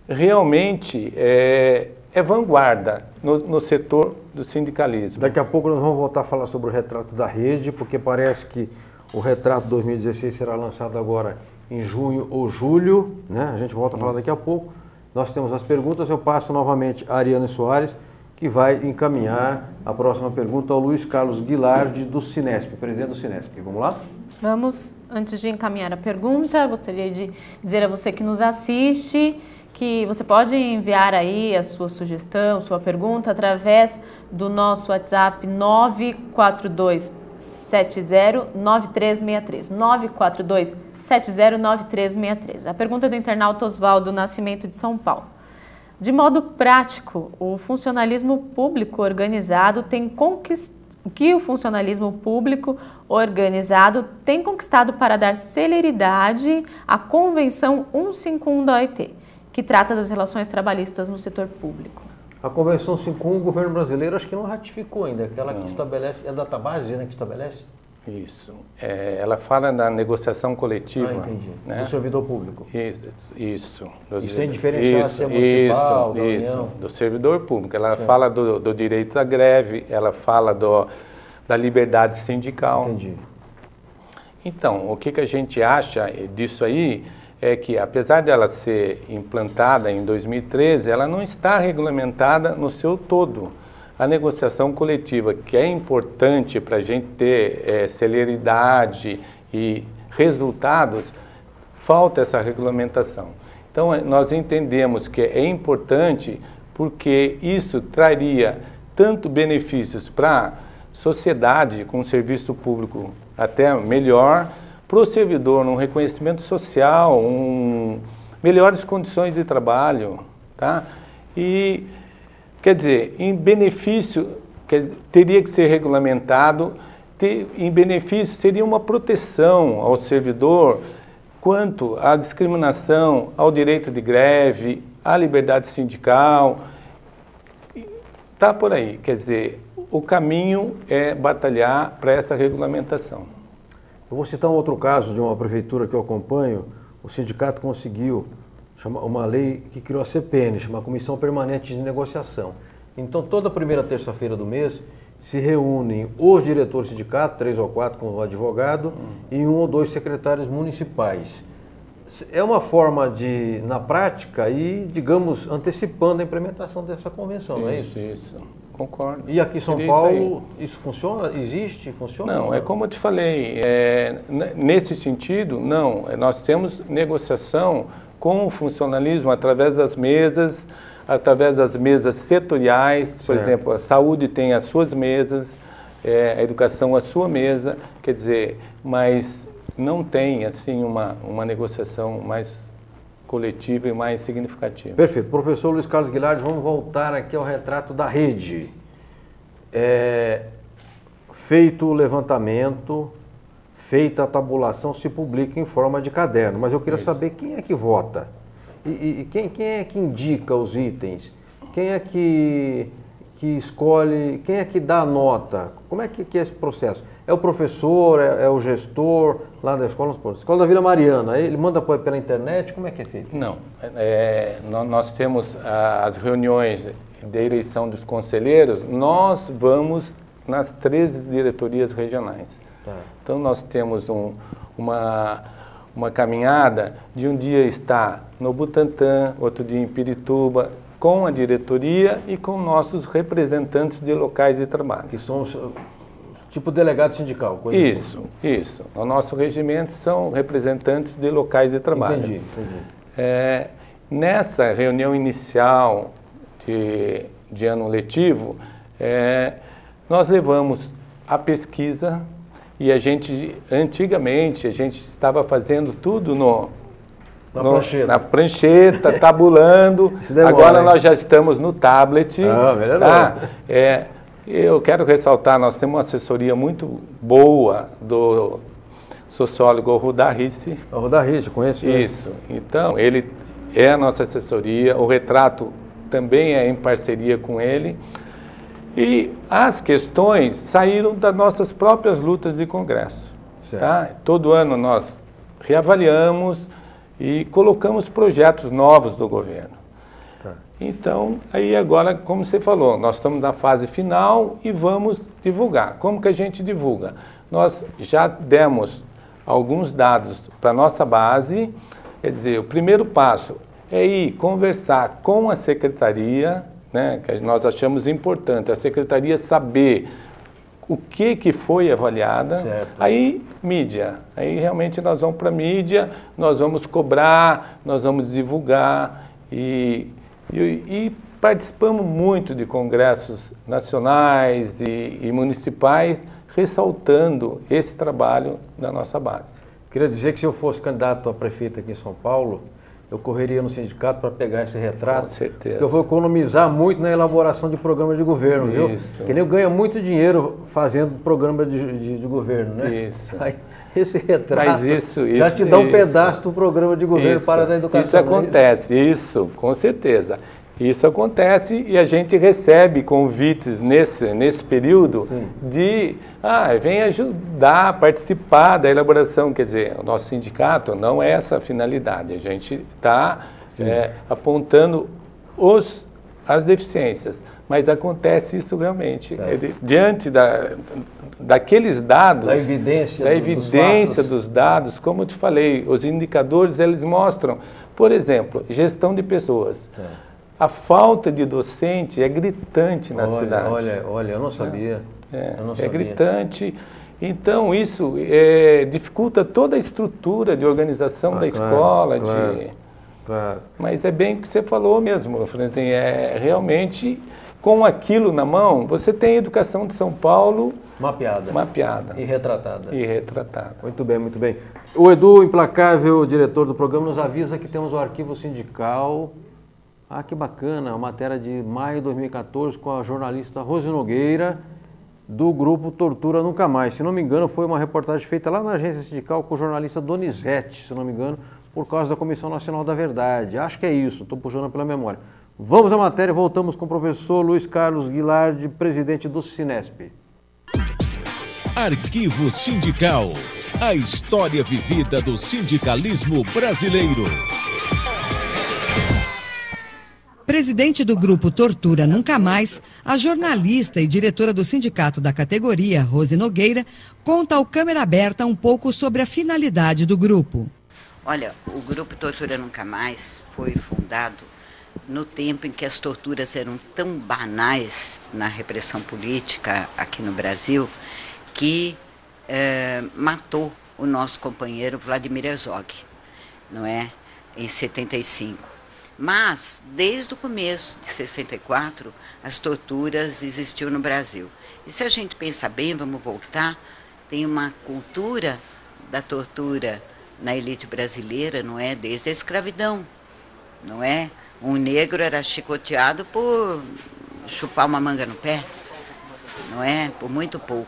realmente é vanguarda no setor do sindicalismo. Daqui a pouco nós vamos voltar a falar sobre o retrato da rede, porque parece que o retrato 2016 será lançado agora em junho ou julho, né? A gente volta a falar daqui a pouco. Nós temos as perguntas, eu passo novamente a Ariane Soares, que vai encaminhar a próxima pergunta ao Luiz Carlos Guilardi, do Cinesp, presidente do Cinesp. Vamos lá? Vamos, antes de encaminhar a pergunta, gostaria de dizer a você que nos assiste que você pode enviar aí a sua sugestão, sua pergunta através do nosso WhatsApp 942709363, 942709363. A pergunta do internauta Oswaldo Nascimento de São Paulo. De modo prático, o funcionalismo público organizado tem conquistado. O que o funcionalismo público organizado tem conquistado para dar celeridade à Convenção 151 da OIT, que trata das relações trabalhistas no setor público? A Convenção 151, o governo brasileiro acho que não ratificou ainda, aquela que estabelece, é a database, né, que estabelece? Isso. Ela fala da negociação coletiva. Entendi. Né? Do servidor público. Isso. E sem diferenciar se é municipal, da União. Do servidor público. Ela fala do direito à greve, ela fala da liberdade sindical. Entendi. Então, o que a gente acha disso aí é que, apesar dela ser implantada em 2013, ela não está regulamentada no seu todo. A negociação coletiva, que é importante para a gente ter celeridade e resultados, falta essa regulamentação. Então, nós entendemos que é importante porque isso traria tanto benefícios para a sociedade com um serviço público até melhor, para o servidor um reconhecimento social, melhores condições de trabalho, tá? E quer dizer, em benefício, teria que ser regulamentado, em benefício seria uma proteção ao servidor quanto à discriminação, ao direito de greve, à liberdade sindical. Está por aí, quer dizer, o caminho é batalhar para essa regulamentação. Eu vou citar um outro caso de uma prefeitura que eu acompanho. O sindicato conseguiu uma lei que criou a CPN, chama Comissão Permanente de Negociação. Então, toda primeira terça-feira do mês se reúnem os diretores sindicatos, 3 ou 4 com o advogado, e 1 ou 2 secretários municipais. É uma forma de, na prática, ir, digamos, antecipando a implementação dessa convenção, não é isso? Isso. Concordo. E aqui em São Paulo, isso funciona? Existe? Funciona? Não, é como eu te falei, nesse sentido, não. Nós temos negociação com o funcionalismo através das mesas setoriais, por exemplo, a saúde tem as suas mesas, a educação a sua mesa, quer dizer, mas não tem assim uma negociação mais coletiva e mais significativa. Perfeito. Professor Luiz Carlos Guilardi, vamos voltar aqui ao retrato da rede. Feito o levantamento, feita a tabulação, se publica em forma de caderno, mas eu queria saber quem é que vota e quem é que indica os itens, quem é que escolhe, quem é que dá a nota, como é que é esse processo? É o professor, é o gestor lá da escola da Vila Mariana, ele manda pela internet, como é que é feito? Não, nós temos as reuniões de eleição dos conselheiros, nós vamos nas 13 diretorias regionais. Tá. Então nós temos uma caminhada de um dia estar no Butantã, outro dia em Pirituba, com a diretoria e com nossos representantes de locais de trabalho. Que são tipo delegado sindical, coisa assim. Isso. O nosso regimento são representantes de locais de trabalho. Entendi. Nessa reunião inicial de ano letivo, nós levamos a pesquisa e antigamente, a gente estava fazendo tudo na prancheta, tabulando. Agora nós já estamos no tablet. Eu quero ressaltar, nós temos uma assessoria muito boa do sociólogo Rudá Ricci. Rudá Ricci, conheço ele. Isso. Então, ele é a nossa assessoria, o retrato também é em parceria com ele. E as questões saíram das nossas próprias lutas de congresso. Tá? Todo ano nós reavaliamos e colocamos projetos novos do governo. Tá. Então, aí agora, como você falou, nós estamos na fase final e vamos divulgar. Como que a gente divulga? Nós já demos alguns dados para a nossa base, quer dizer, o primeiro passo é ir conversar com a secretaria, né, que nós achamos importante, a secretaria saber o que foi avaliada, aí mídia, aí realmente nós vamos para a mídia, nós vamos cobrar, nós vamos divulgar e participamos muito de congressos nacionais e municipais, ressaltando esse trabalho da nossa base. Queria dizer que se eu fosse candidato a prefeito aqui em São Paulo, eu correria no sindicato para pegar esse retrato. Com certeza. Porque eu vou economizar muito na elaboração de programas de governo, viu? Porque ele ganha muito dinheiro fazendo programa de governo, né? Isso. Aí, esse retrato já te dá um pedaço do programa de governo para a educação. Isso acontece, isso, com certeza. Isso acontece e a gente recebe convites nesse período de vem ajudar, participar da elaboração. Quer dizer, o nosso sindicato não é essa a finalidade. A gente está apontando as deficiências, mas acontece isso realmente. Diante daqueles dados, da evidência dos dados, como eu te falei, os indicadores eles mostram, por exemplo, gestão de pessoas. A falta de docente é gritante na cidade. Olha, eu não sabia. É gritante. Então, isso dificulta toda a estrutura de organização da escola. Claro. Mas é bem o que você falou mesmo, Franklin. Realmente, com aquilo na mão, você tem a educação de São Paulo mapeada. E retratada. Muito bem. Muito bem. O Edu Implacável, diretor do programa, nos avisa que temos o arquivo sindical. Que bacana, a matéria de maio de 2014 com a jornalista Rose Nogueira, do grupo Tortura Nunca Mais. Se não me engano, foi uma reportagem feita lá na agência sindical com o jornalista Donizete, se não me engano, por causa da Comissão Nacional da Verdade. Acho que é isso, estou puxando pela memória. Vamos à matéria, voltamos com o professor Luiz Carlos Guilardi, presidente do Sinesp. Arquivo Sindical, a história vivida do sindicalismo brasileiro. Presidente do grupo Tortura Nunca Mais, a jornalista e diretora do sindicato da categoria, Rose Nogueira, conta ao Câmera Aberta um pouco sobre a finalidade do grupo. Olha, o grupo Tortura Nunca Mais foi fundado no tempo em que as torturas eram tão banais na repressão política aqui no Brasil, que matou o nosso companheiro Vladimir Herzog, não é? Em 75. Mas, desde o começo de 64, as torturas existiam no Brasil. E se a gente pensar bem, vamos voltar, tem uma cultura da tortura na elite brasileira, não é? Desde a escravidão, não é? Um negro era chicoteado por chupar uma manga no pé, não é? Por muito pouco.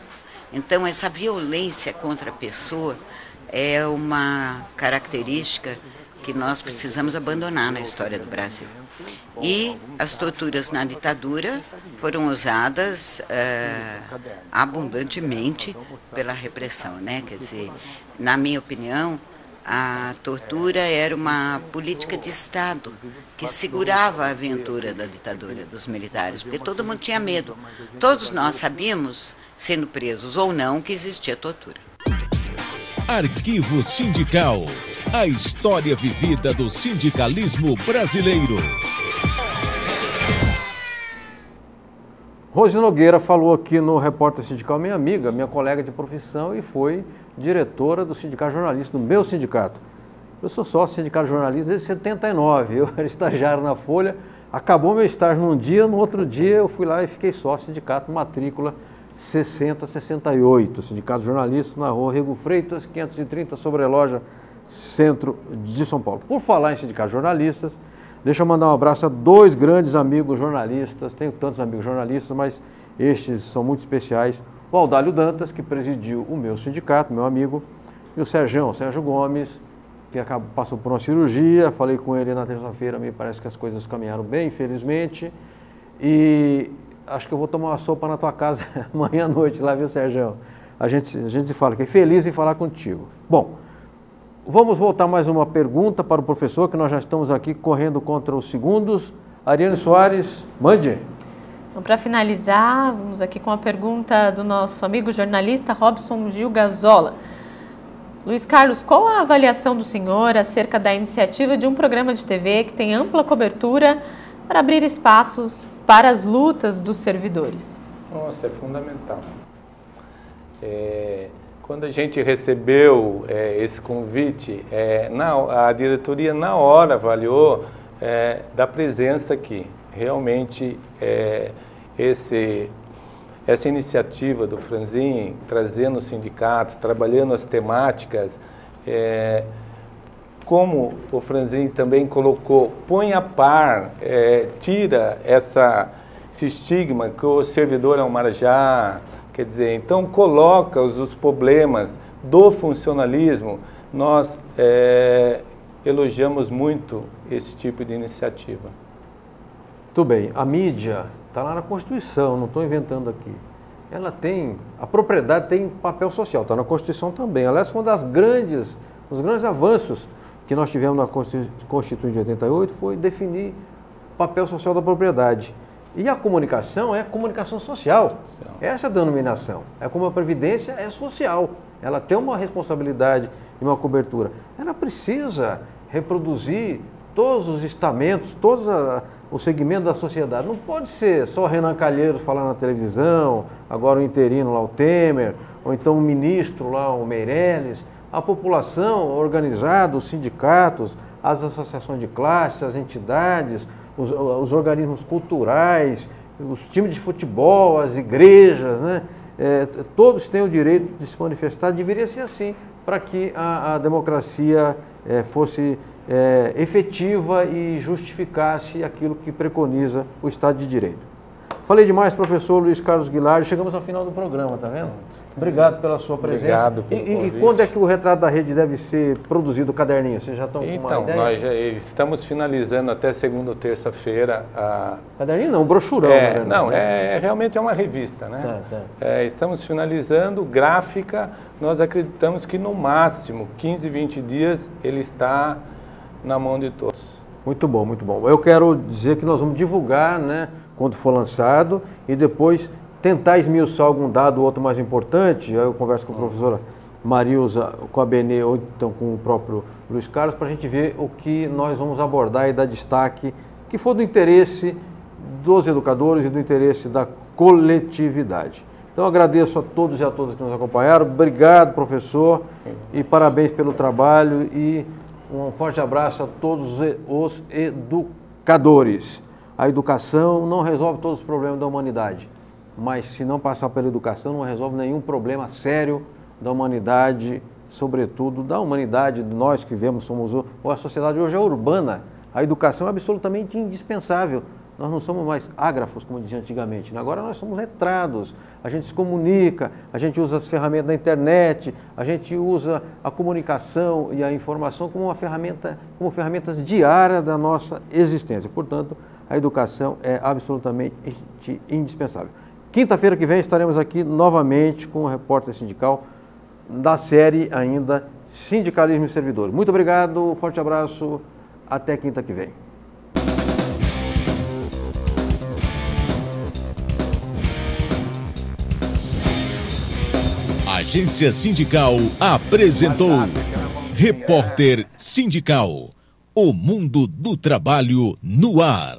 Então, essa violência contra a pessoa é uma característica que nós precisamos abandonar na história do Brasil. E as torturas na ditadura foram usadas abundantemente pela repressão, né? Quer dizer, na minha opinião, a tortura era uma política de Estado que segurava a aventura da ditadura dos militares, porque todo mundo tinha medo. Todos nós sabíamos, sendo presos ou não, que existia tortura. Arquivo Sindical. A história vivida do sindicalismo brasileiro. Rose Nogueira falou aqui no Repórter Sindical, minha amiga, minha colega de profissão, e foi diretora do Sindicato Jornalista, do meu sindicato. Eu sou sócio do Sindicato Jornalista desde 79, eu era estagiário na Folha, acabou meu estágio num dia, no outro dia eu fui lá e fiquei sócio do sindicato, matrícula 6068, Sindicato Jornalista, na rua Rego Freitas, 530, Sobreloja, centro de São Paulo. Por falar em Sindicato Jornalistas, deixa eu mandar um abraço a dois grandes amigos jornalistas, tenho tantos amigos jornalistas, mas estes são muito especiais. O Aldálio Dantas, que presidiu o meu sindicato, meu amigo, e o Sérgio Gomes, que passou por uma cirurgia, falei com ele na terça-feira, me parece que as coisas caminharam bem, infelizmente, e acho que eu vou tomar uma sopa na tua casa amanhã à noite lá, viu, Sérgio? A gente se fala, fiquei feliz em falar contigo. Bom, vamos voltar mais uma pergunta para o professor, que nós já estamos aqui correndo contra os segundos. Ariane Soares, mande. Então, para finalizar, vamos aqui com a pergunta do nosso amigo jornalista Robson Gil Gazola. Luiz Carlos, qual a avaliação do senhor acerca da iniciativa de um programa de TV que tem ampla cobertura para abrir espaços para as lutas dos servidores? Nossa, é fundamental. Quando a gente recebeu esse convite, a diretoria na hora avaliou da presença aqui. Realmente, essa iniciativa do Franzin, trazendo os sindicatos, trabalhando as temáticas, como o Franzin também colocou, põe a par, tira esse estigma que o servidor é um marajá, quer dizer, então coloca os problemas do funcionalismo. Nós elogiamos muito esse tipo de iniciativa. Muito bem, a mídia está lá na Constituição, não estou inventando aqui. Ela tem, a propriedade tem papel social, está na Constituição também. Aliás, foi um dos grandes avanços que nós tivemos na Constituinte de 88 foi definir o papel social da propriedade. E a comunicação é comunicação social. Essa é a denominação. É como a Previdência é social. Ela tem uma responsabilidade e uma cobertura. Ela precisa reproduzir todos os estamentos, todos os segmentos da sociedade. Não pode ser só Renan Calheiros falar na televisão, agora o interino lá, o Temer, ou então o ministro lá, o Meirelles. A população organizada, os sindicatos, as associações de classe, as entidades, os organismos culturais, os times de futebol, as igrejas, né? Todos têm o direito de se manifestar, deveria ser assim, para que a democracia fosse efetiva e justificasse aquilo que preconiza o Estado de Direito. Falei demais, professor Luiz Carlos Guilherme, chegamos ao final do programa, tá vendo? Obrigado pela sua presença. Obrigado pelo e quando é que o Retrato da Rede deve ser produzido, o caderninho? Vocês já estão com uma ideia? Então, nós já estamos finalizando até segunda ou terça-feira a... Caderninho não, brochurão. Realmente é uma revista, né? Estamos finalizando, gráfica, nós acreditamos que no máximo 15, 20 dias ele está na mão de todos. Muito bom, muito bom. Eu quero dizer que nós vamos divulgar, né, quando for lançado, e depois tentar esmiuçar algum dado ou outro mais importante. Aí eu converso com a professora Marilza, com a Benê, ou então com o próprio Luiz Carlos, para a gente ver o que nós vamos abordar e dar destaque que for do interesse dos educadores e do interesse da coletividade. Então, agradeço a todos e a todas que nos acompanharam. Obrigado, professor, e parabéns pelo trabalho e um forte abraço a todos os educadores. A educação não resolve todos os problemas da humanidade, mas se não passar pela educação, não resolve nenhum problema sério da humanidade, sobretudo da humanidade, de nós que vivemos, a sociedade hoje é urbana. A educação é absolutamente indispensável. Nós não somos mais ágrafos, como dizia antigamente. Agora nós somos letrados, a gente se comunica, a gente usa as ferramentas da internet, a gente usa a comunicação e a informação como ferramentas diárias da nossa existência. Portanto, a educação é absolutamente indispensável. Quinta-feira que vem estaremos aqui novamente com o repórter sindical da série ainda Sindicalismo e Servidores. Muito obrigado, forte abraço, até quinta que vem. Agência Sindical apresentou Repórter Sindical, o mundo do trabalho no ar.